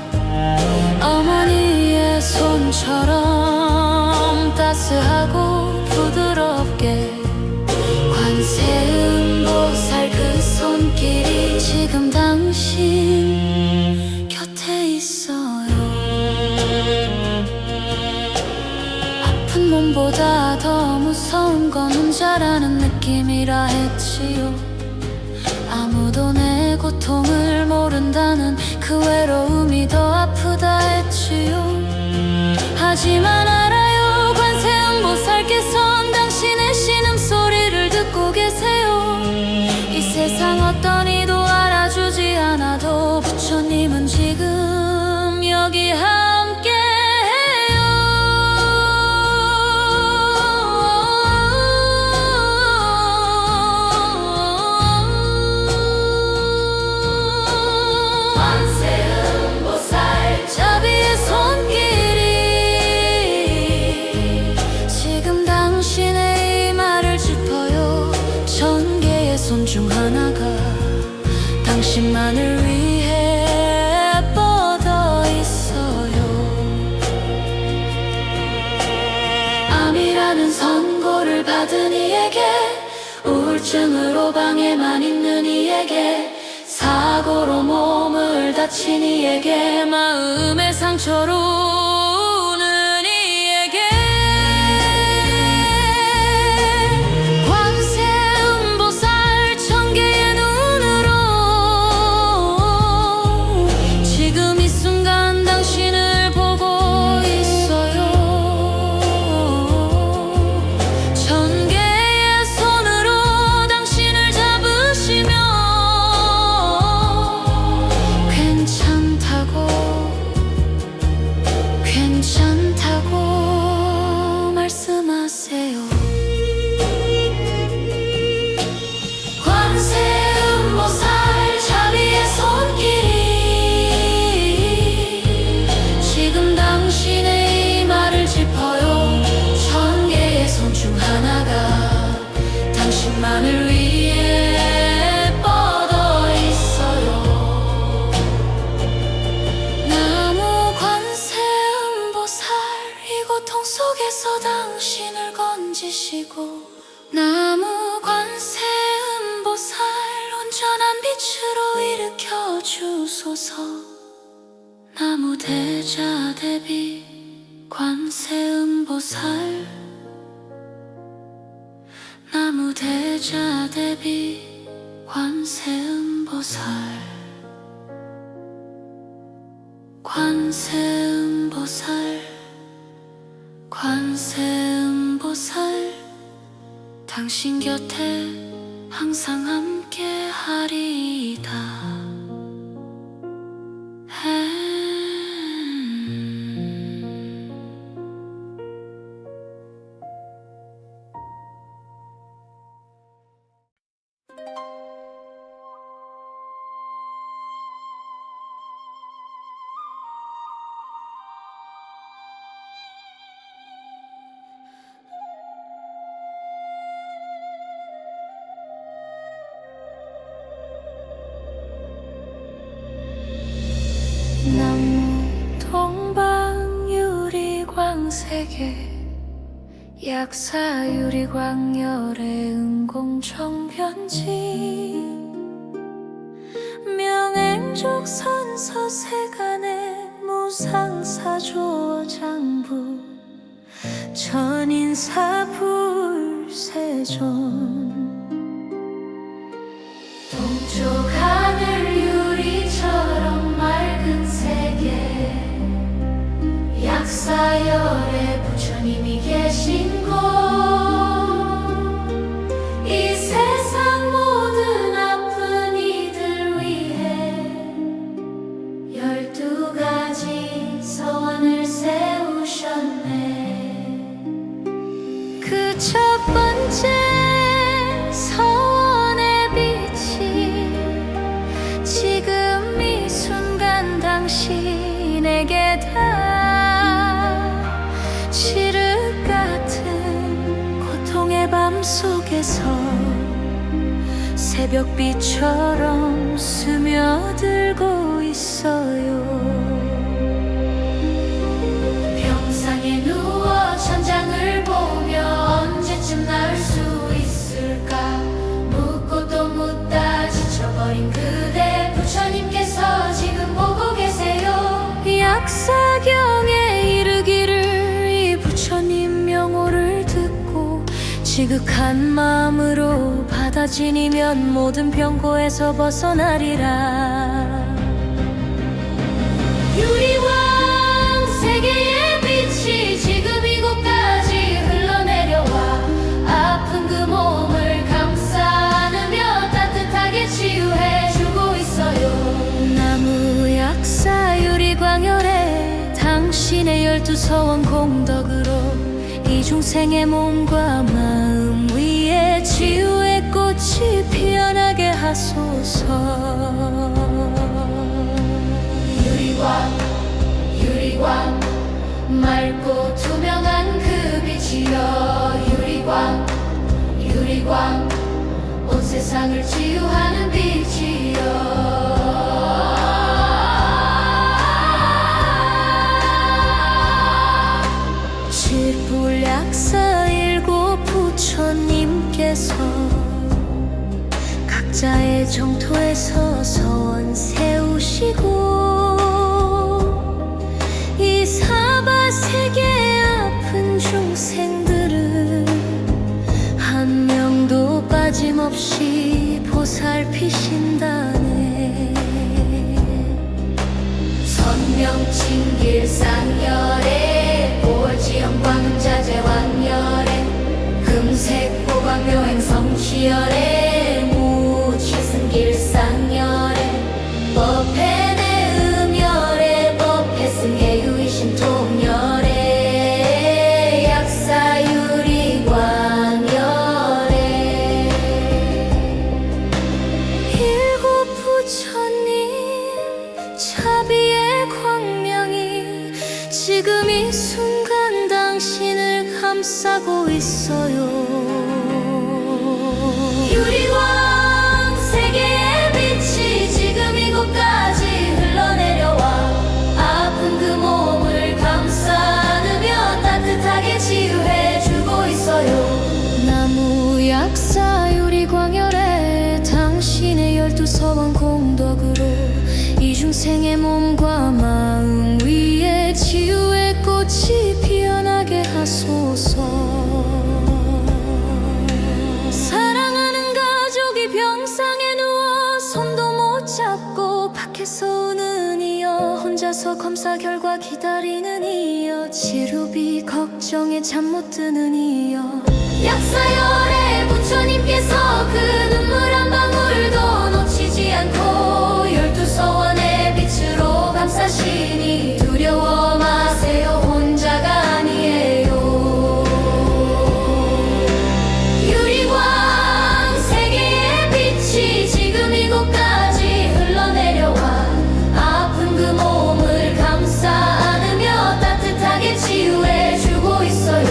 어머니의 손처럼 따스하고 부드럽게 관세음보살 그 손길이 지금 당신 곁에 있어요. 아픈 몸보다 더 무서운 건 혼자라는 느낌이라 했지요. 고통의 고통을 모른다는 그 외로움이 더 아프다 했지요. 하지만 알아요, 관세음보살께선 당신의 신음소리를 듣고 계세요. 이 세상 어떤 이도 알아주지 않아도 부처님은 지금 여기 함께해요. 관세음보살 자비의 손길이 지금 당신의 이마를 짚어요. 천 개의 손 중 하나가 당신만을 위해 뻗어 있어요. 암이라는 선고를 받은 이에게, 우울증으로 방에만 있는 이에게, 사고로 몸을 다친 이에게, 마음의 상처로 우는 이에게 관세음보살 천 개의 눈으로 지금 이 순간 당신을 보고 있어요. 천 개의 손으로 당신을 잡으시며 괜찮다고 말씀하세요. 관세음보살 자비의 손길이 지금 당신의 이마를 짚어요. 천 개의 손 중 하나가 당신만을 위해 뻗어 있어요. 나무 관세음보살, 이 고통 속에서 당신을 건지시고, 나무 관세음보살 온전한 빛으로 일으켜 주소서. 나무 대자 대비 관세음보살, 나무 대자 대비 관세음보살, 관세음보살, 관세음보살, 당신 곁에 항상 함께 하리이다. 나무 동방 유리광세계, 약사 유리광열의 은공정변지, 명행족 선서세간의 무상사조장부, 천인사불세존, 동쪽 하늘 유리처럼 맑은 세계, 약사열에 부처님이 계신 곳, 이 세상 모든 아픈 이들 위해 12가지 서원을 세우셨네. 그 첫 번째 서원의 빛이 지금 이 순간 당신에게 다 칠흑 같은 고통의 밤 속에서 새벽비처럼 스며들고 있어요. 병상에 누워 천장을 보며 언제쯤 나을 수 있을까 묻고 또 묻다 지쳐버린 그대, 부처님께서 지금 보고 계세요. 약사경에 이르기를 이 부처님 명호를 듣고 지극한 마음으로 받아 지니면 모든 병고에서 벗어나리라. 유리왕 세계의 빛이 지금 이곳까지 흘러내려와 아픈 그 몸을 감싸 안으며 따뜻하게 치유해주고 있어요. 나무 약사 유리광열에 당신의 12서원 공덕으로 이중생의 몸과 마음 위에 치유의 꽃이 피어나게 하소서. 유리광 유리광 맑고 투명한 그 빛이여. 유리광 유리광 온 세상을 치유하는 빛이여. 칠불약사 일곱 부처님께서 각자의 정토에서 서원 세우시고 이 사바세계의 아픈 중생들을 한 명도 빠짐없이 보살피신다네. 선명칭길상열에 보월지영 광자재 왕열에 금색 보광묘행 성취열에 무치승길상열에 법회내 음열에 법회승의 유이신 통열에 약사유리광열에 일곱 부처님 자비의 광명이 지금 이 순간 당신을 감싸고 있어요. 유리광 세계의 빛이 지금 이곳까지 흘러내려와 아픈 그 몸을 감싸 안으며 따뜻하게 치유해주고 있어요. 나무 약사 유리광열에 당신의 12서원 공덕으로 이중생의 몸과 마음 위에 치유의 꽃이 피어나게 하소서. 사랑하는 가족이 병상에 누워 손도 못 잡고 밖에서 우는 이여, 혼자서 검사 결과 기다리는 이여, 치료비 걱정에 잠 못 드는 이여, 약사열의 부처님께서 그 눈물 한 방울도 놓치지 않고 12서원의 빛으로 감싸시니 두려워 마세요. 혼자가 아니에요. 유리광 세계의 빛이 지금 이곳까지 흘러내려와 아픈 그 몸을 감싸 안으며 따뜻하게 치유해주고 있어요.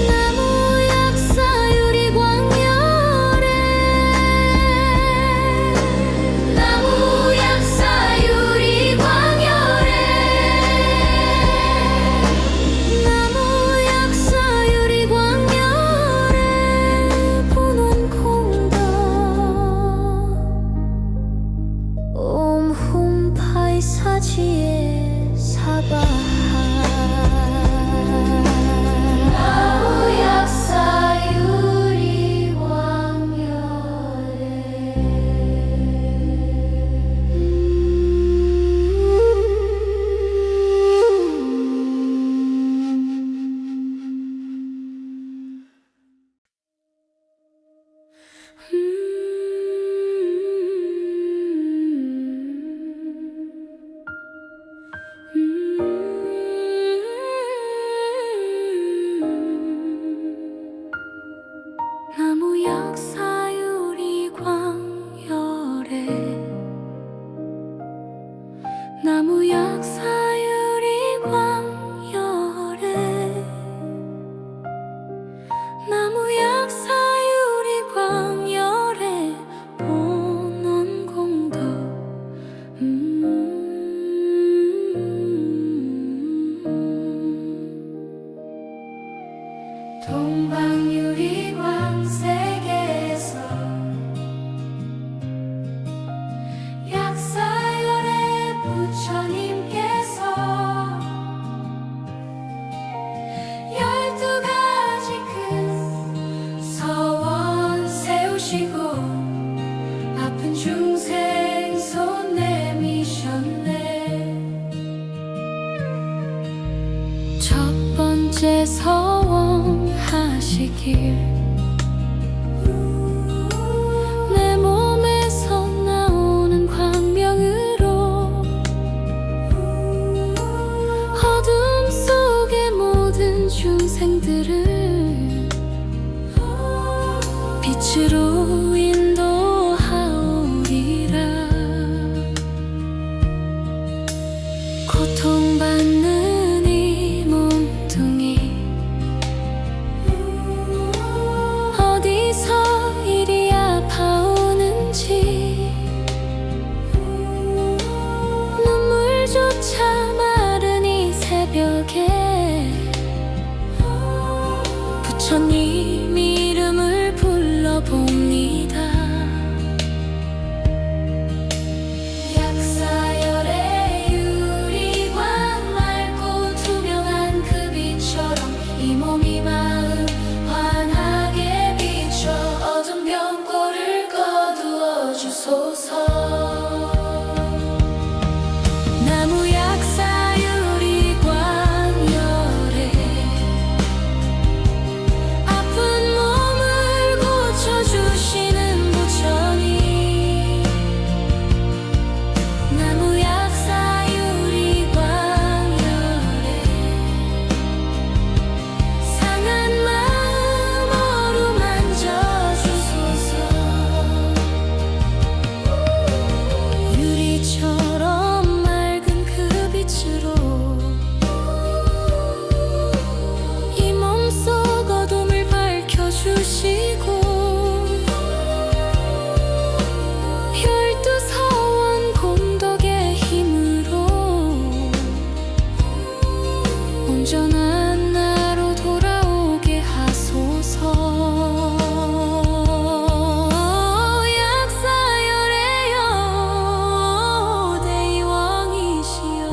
나무 약사 유리광열에 나무 약사 유리광열에 나무 약사 유리광열에 보는 공덕 옴훔 파이사지에 사바하. 나무 약사 나무 약사 유리광열에 나무 약사 유리광열에 나무 약사 유리광열에 보는 공덕 동방유리광 세계에서 약사열의 부처님께서 12가지 큰 하시길. 내 몸에서 나오는 광명으로 어둠 속의 모든 중생들을 빛으로 인도하오리라. 고통받는 이 몸뚱이 어디서 이리 아파오는지 눈물조차 마른 이 새벽에 부처님 이름을 불러봅니다. 약사열의 유리광 맑고 투명한 그 빛처럼 이 몸이 마음 환하게 비춰 어둠 병고를 거두어 주소서. 나무 약사 유리광열에 아픈 몸을 고쳐주시는 부처님. 나무 약사 유리광열에 상한 마음 어루만져 주소서. 유리처럼 맑은 그 빛으로 이 몸속 어둠을 밝혀주시고 12서원 공덕의 힘으로 온전한 나로 돌아오게 하소서. 약사열의 대왕이시여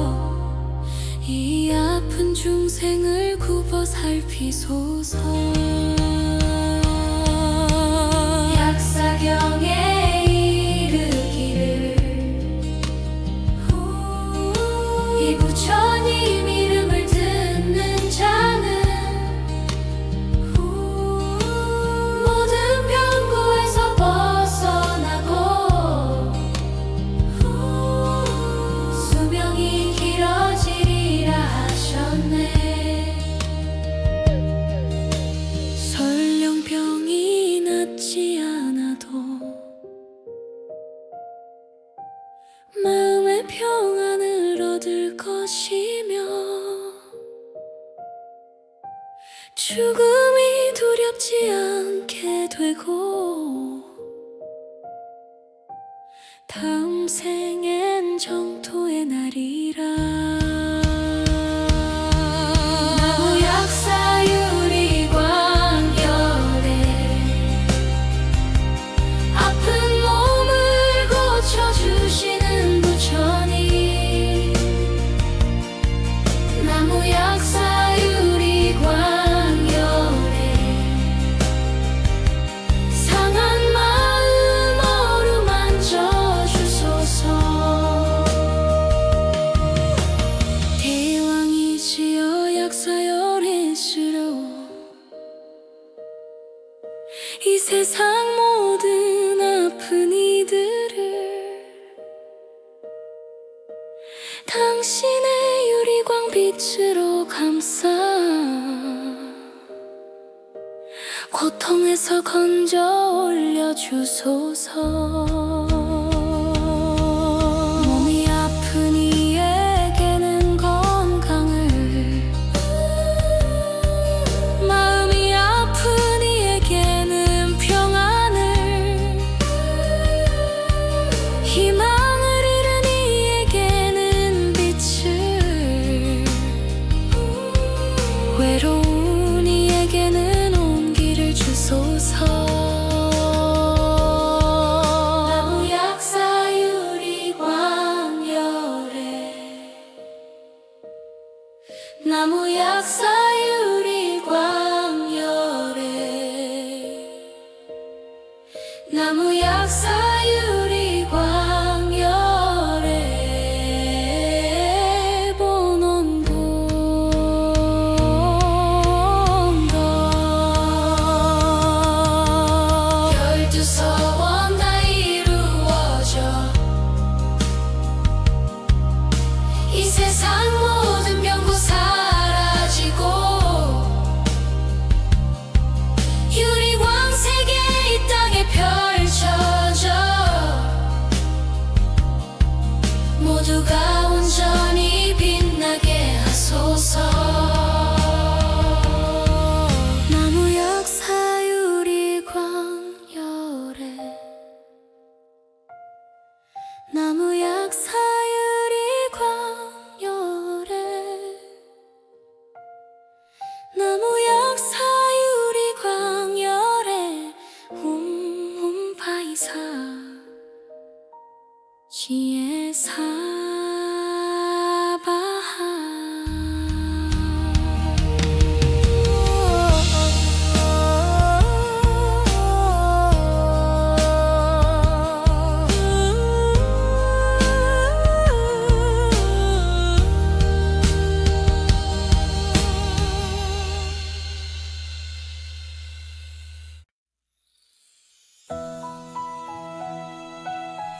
이 아픈 중생을 굽어 살피소서. 약사경에 이르기를 이 부처님 이름을 듣는 자는 모든 병고에서 벗어나고 수명이 길어지리라 하셨네. 설령 병이 낫지 않아도 마음의 평안을 얻을 것이며 죽음이 두렵지 않게 되고 다음 생엔 정토의 날이라. 나무 약사 유리광열에 아픈 몸을 고쳐주시는 부처님. 나무 약사 유리광열에 상한 마음 어루만져 주소서. 대왕이시여 약사열이시로 이 세상 모든 아픈 이들을 당신의 유리광 빛으로 감싸 고통에서 건져 올려주소서. 몸이 아픈 이에게는 건강을, 마음이 아픈 이에게는 평안을, 희망을 잃은 이에게는 빛을, 외로운 이에게는 온기를 주소서. 나무 약사 유리광열에 나무 약사 유리광열에 나무 약사 유리광열에 보논 본덕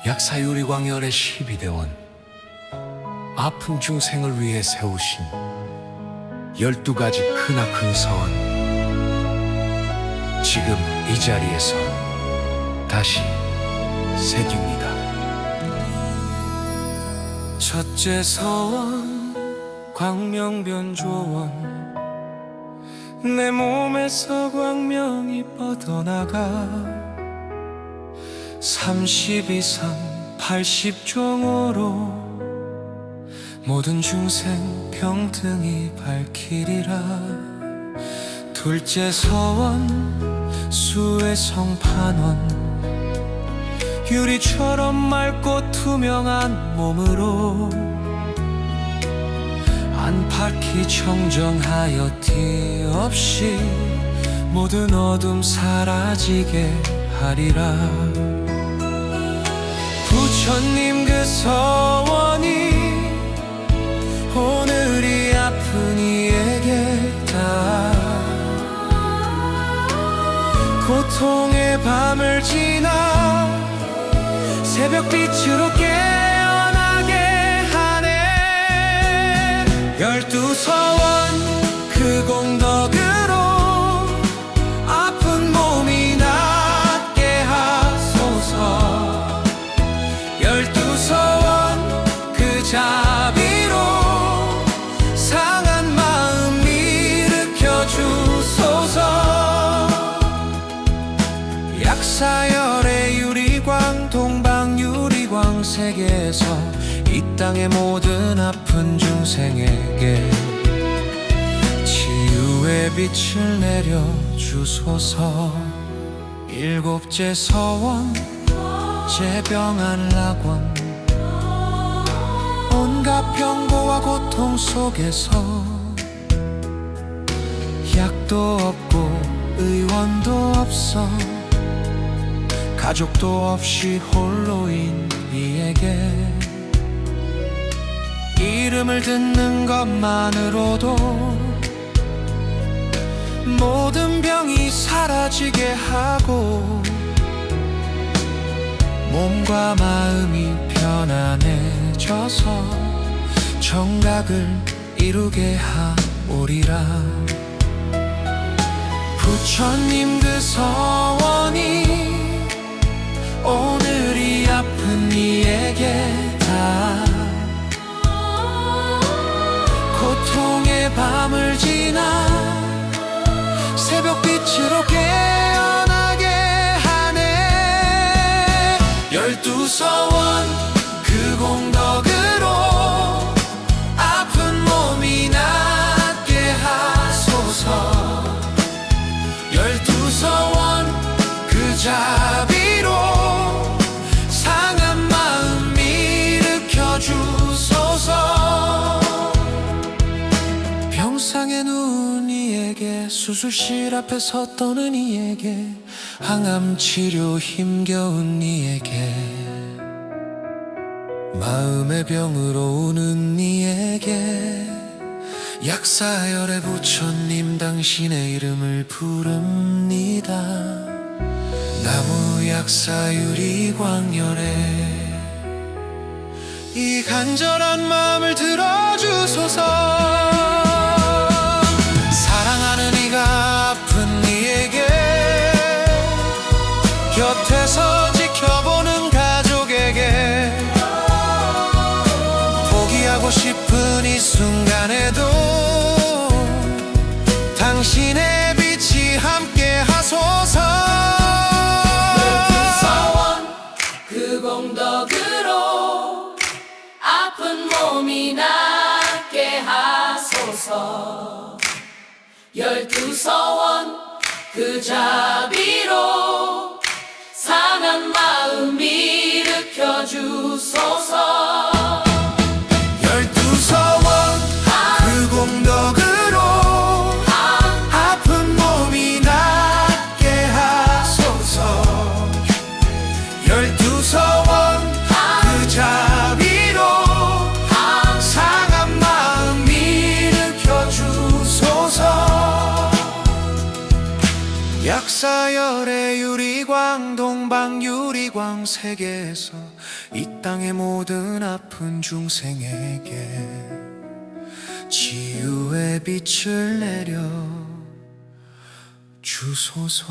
약사유리광열의 12대원, 아픈 중생을 위해 세우신 12가지 크나큰 선, 지금 이 자리에서 다시 새깁니다. 첫째 서원 광명변조원, 내 몸에서 광명이 뻗어나가 30 이상 80종으로 모든 중생 평등히 밝히리라. 둘째 서원 수혜성 판원, 유리처럼 맑고 투명한 몸으로 안팎이 청정하여 티 없이 모든 어둠 사라지게 하리라. 부처님 그 서원이 오늘이 아픈 이에게 다 고통의 밤을 지나 새벽빛으로 깨어나게 하네. 12서원 그 공덕으로 아픈 몸이 낫게 하소서. 12서원 그 자비로 상한 마음 일으켜 주소서. 약사열의 유리광 동방유리광 세계에서 이 땅의 모든 아픈 중생에게 치유의 빛을 내려 주소서. 일곱째 서원 재병안락원, 온갖 병고와 고통 속에서 약도 없고 의원도 없어 가족도 없이 홀로인 이에게 이름을 듣는 것만으로도 모든 병이 사라지게 하고 몸과 마음이 편안해져서 정각을 이루게 하오리라. 부처님 그 서원이 오늘이 아픈 이에게 다 고통의 밤을 지나 새벽빛으로 깨어나게 하네. 12서원 그 공덕으로 아픈 몸이 낫게 하소서. 12서원 그 자비로 상한 마음 일으켜 주소서. 병상에 누운 이에게, 수술실 앞에서 떠는 이에게, 항암 치료 힘겨운 이에게, 마음의 병으로 우는 이에게 약사열의 부처님 당신의 이름을 부릅니다. 나무 약사유리광열에 이 간절한 마음을 들어주소서. 사랑하는 이가 아픈 이에게 곁에서 지켜보는 가족에게 포기하고 싶은 이 순간에도 당신의 빛이 함께 하소서. 12서원 그 공덕으로 아픈 몸이 낫게 하소서. 12서원 그 자비로 상한 마음 일으켜 주소서. 12서원 그 공덕으로 아픈 몸이 낫게 하소서. 12서원 그 자비로 상한 마음 일으켜 주소서. 약사열의 유리광 동방유리광 세계에서 이 땅의 모든 아픈 중생에게 치유의 빛을 내려 주소서.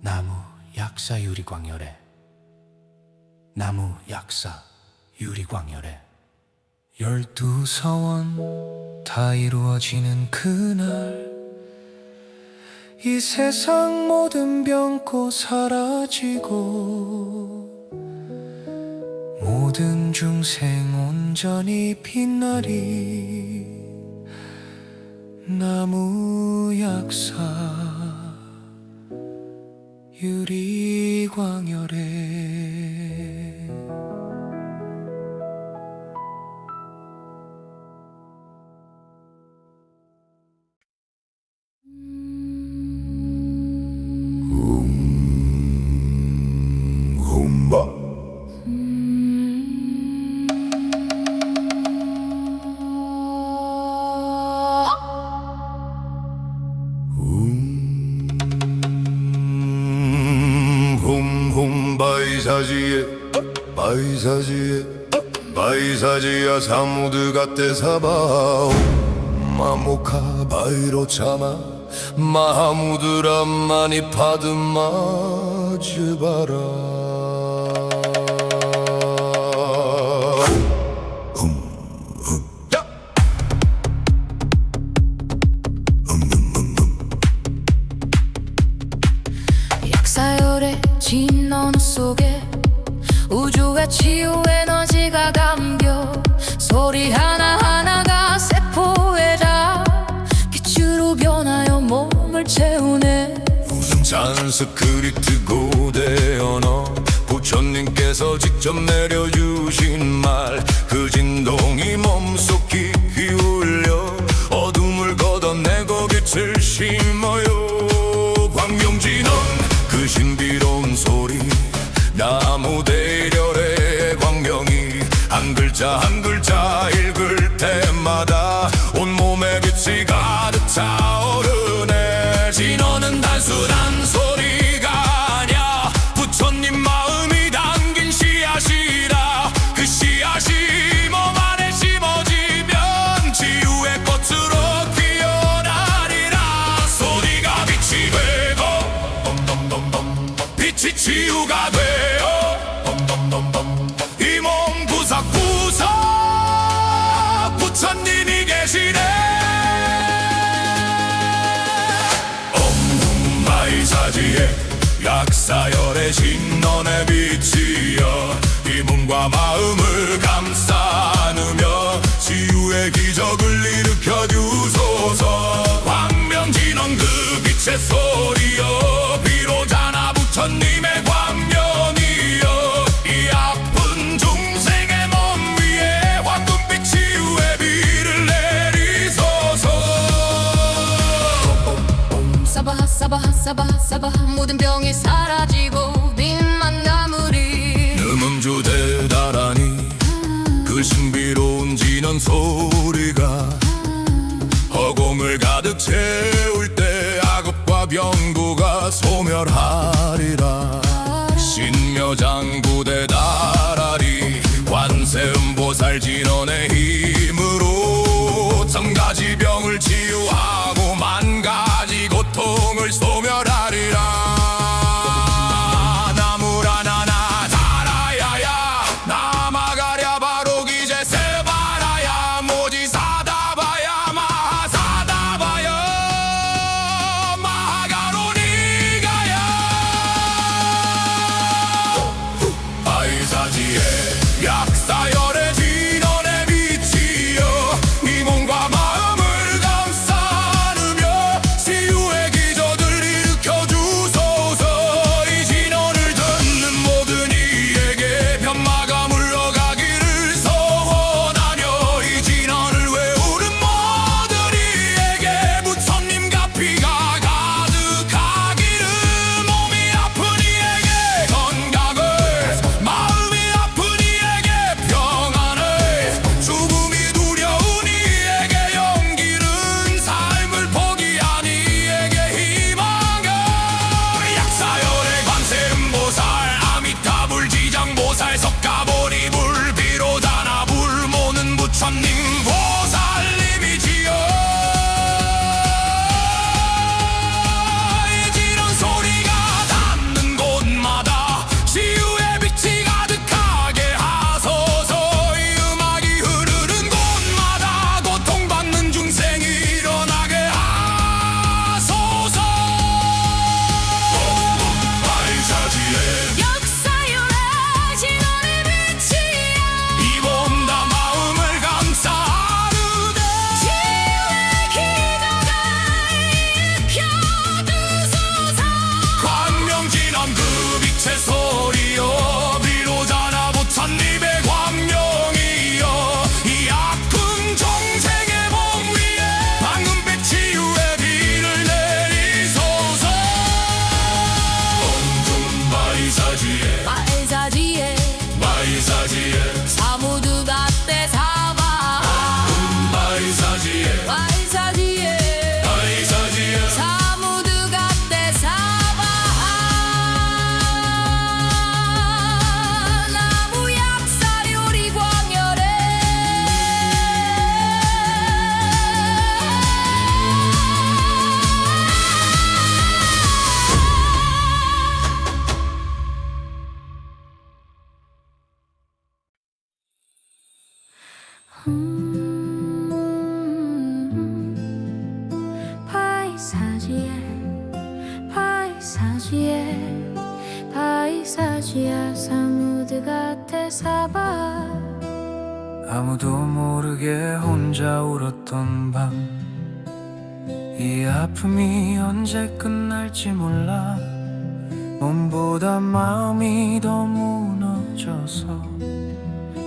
나무 약사 유리광열에, 나무 약사 유리광열에 12서원 다 이루어지는 그날, 이 세상 모든 병고 사라지고 모든 중생 온전히 빛나리. 나무 약사 유리광열에. 훔바 바이사지에 바이사지에 바이사지야 사무드 가테 사바오 마모카 바이로 차마 마하무드라 마니 파드마 즈바라. 약사열의 진 어느 속에 우주의 치유 에너지가 담겨 소리 하나하나가 세포에 다 빛으로 변하여 몸을 채우네. 산스크리트 고대 언어 부처님께서 직접 내려주신 말, 그 진동이 몸속 깊이 울려 어둠을 걷어내고 빛을 심어요. 광명진원 그 신비로운 소리, 나무 대열의 광명이 한 글자 한 글자 읽을 때마다 온몸에 빛이 가득 차오르네. 진원은 단순한 소리가 아냐, 부처님 마음이 담긴 씨앗이라. 그 씨앗이 몸 안에 심어지면 치유의 꽃으로 피어나리라. 소리가 빛이 되고 빛이 치유가 되어 이 몸 구석구석 부처님이 계시네. 바이사지에 약사열의 신론의 빛이여 이 몸과 마음을 감싸 안으며 치유의 기적을 일으켜 주소서. 광명진원 그 빛의 소리여 비로자나 부처님의 광명이여 이 아픈 중생의 몸 위에 화끈빛 치유의 비를 내리소서. 사바하 사바하 사바하 사바하 모든 병이 사라지고 빛만 남으리. 음음주 대다라니 그 신비로운 진원 소리가 허공을 가득 채울 때 악업과 병고가 소멸하리라. 신묘장구 대다라리 관세음보살 진원의 힘으로 천가지 병을 치유하고 만가지 고통을 소멸하리라. 나무라나나 다라야야 나마가랴 바로기제 세바라야 모지사다바야 마하사다바야 마하가로니가야. 바이사지에 약사열의 진원의 빛이여 지하 사무드 같아 사바 아무도 모르게 혼자 울었던 밤 이 아픔이 언제 끝날지 몰라 몸보다 마음이 더 무너져서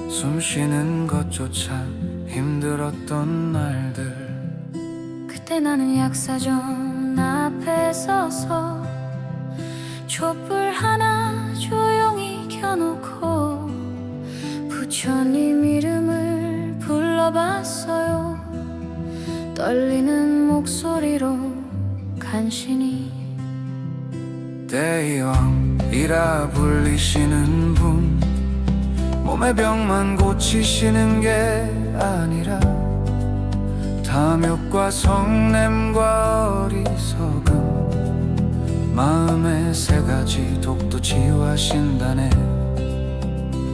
숨 쉬는 것조차 힘들었던 날들 그때 나는 약사전 앞에 서서 촛불 하나 조용히 켜놓고 부처님 이름을 불러봤어요. 떨리는 목소리로 간신히 대왕이라 불리시는 분 몸의 병만 고치시는 게 아니라 탐욕과 성냄과 어리석음 마음의 세 가지 독도 치유하신다네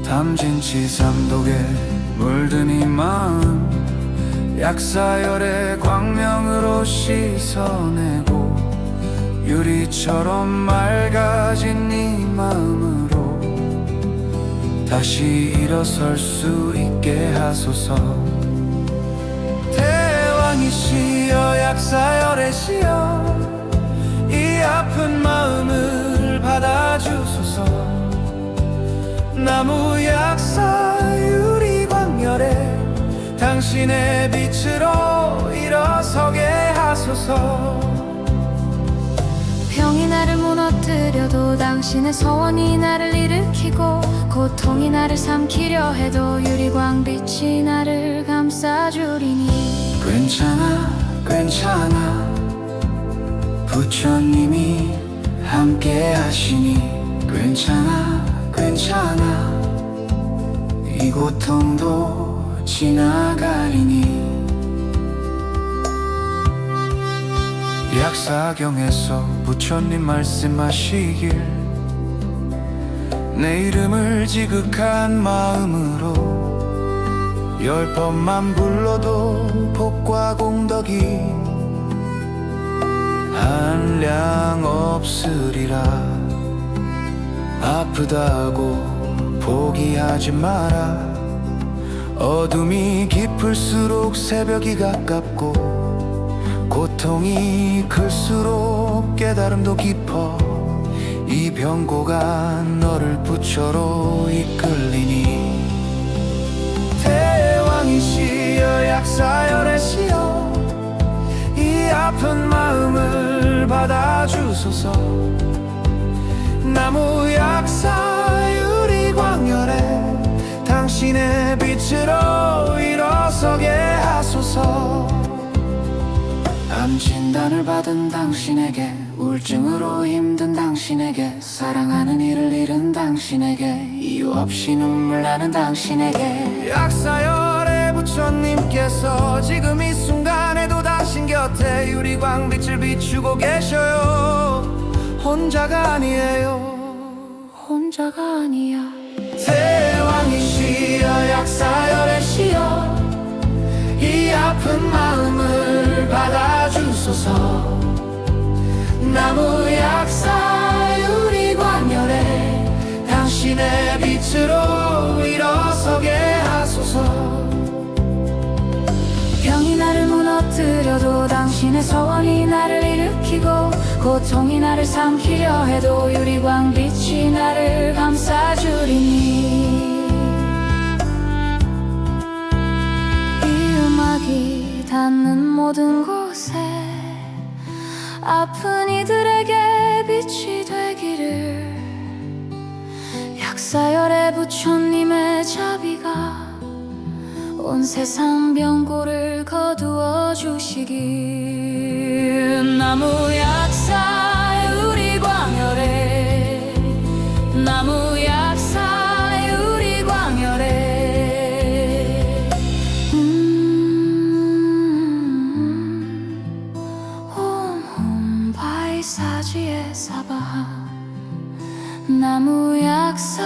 담진치삼독에 물든 이 마음 약사열의 광명으로 씻어내고 유리처럼 맑아진 이 마음으로 다시 일어설 수 있게 하소서 대왕이시여 약사열의 시여 이 아픈 마음을 받아주소서 나무 약사 유리광열에 당신의 빛으로 일어서게 하소서 병이 나를 무너뜨려도 당신의 소원이 나를 일으키고 고통이 나를 삼키려 해도 유리광빛이 나를 감싸주리니 괜찮아 괜찮아 부처님이 함께 하시니 괜찮아 괜찮아 이 고통도 지나가리니 약사경에서 부처님 말씀하시길 내 이름을 지극한 마음으로 10번만 불러도 복과 공덕이 한량 없으리라 아프다고 포기하지 마라 어둠이 깊을수록 새벽이 가깝고 고통이 클수록 깨달음도 깊어 이 병고가 너를 부처로 이끌리니 대왕이시여 약사열의 시여 이 아픈 마음을 받아주소서 나무 약사 유리광열에 당신의 빛으로 일어서게 하소서 암 진단을 받은 당신에게 우울증으로 힘든 당신에게 사랑하는 이를 잃은 당신에게 이유 없이 눈물 나는 당신에게 약사열의 부처님께서 지금 이 순간에도 당신 곁에 유리광빛을 비추고 계셔요 혼자가 아니에요 혼자가 아니야 대왕이시여 약사열의 시여 이 아픈 마음을 받아주소서 나무 약사 유리광열에 당신의 빛으로 일어서게 하소서 병이 나를 무너뜨려도 당신의 소원이 나를 일으키고 고통이 나를 삼키려 해도 유리광빛이 나를 감싸주리니 이 음악이 닿는 모든 곳에 아픈 이들에게 빛이 되기를 약사열의 부처님의 자비가 온 세상 병고를 거두어 주시길 나무 약사 유리광열에 나무 약사 유리광열에 홈홈 바이사지에 사바 나무 약사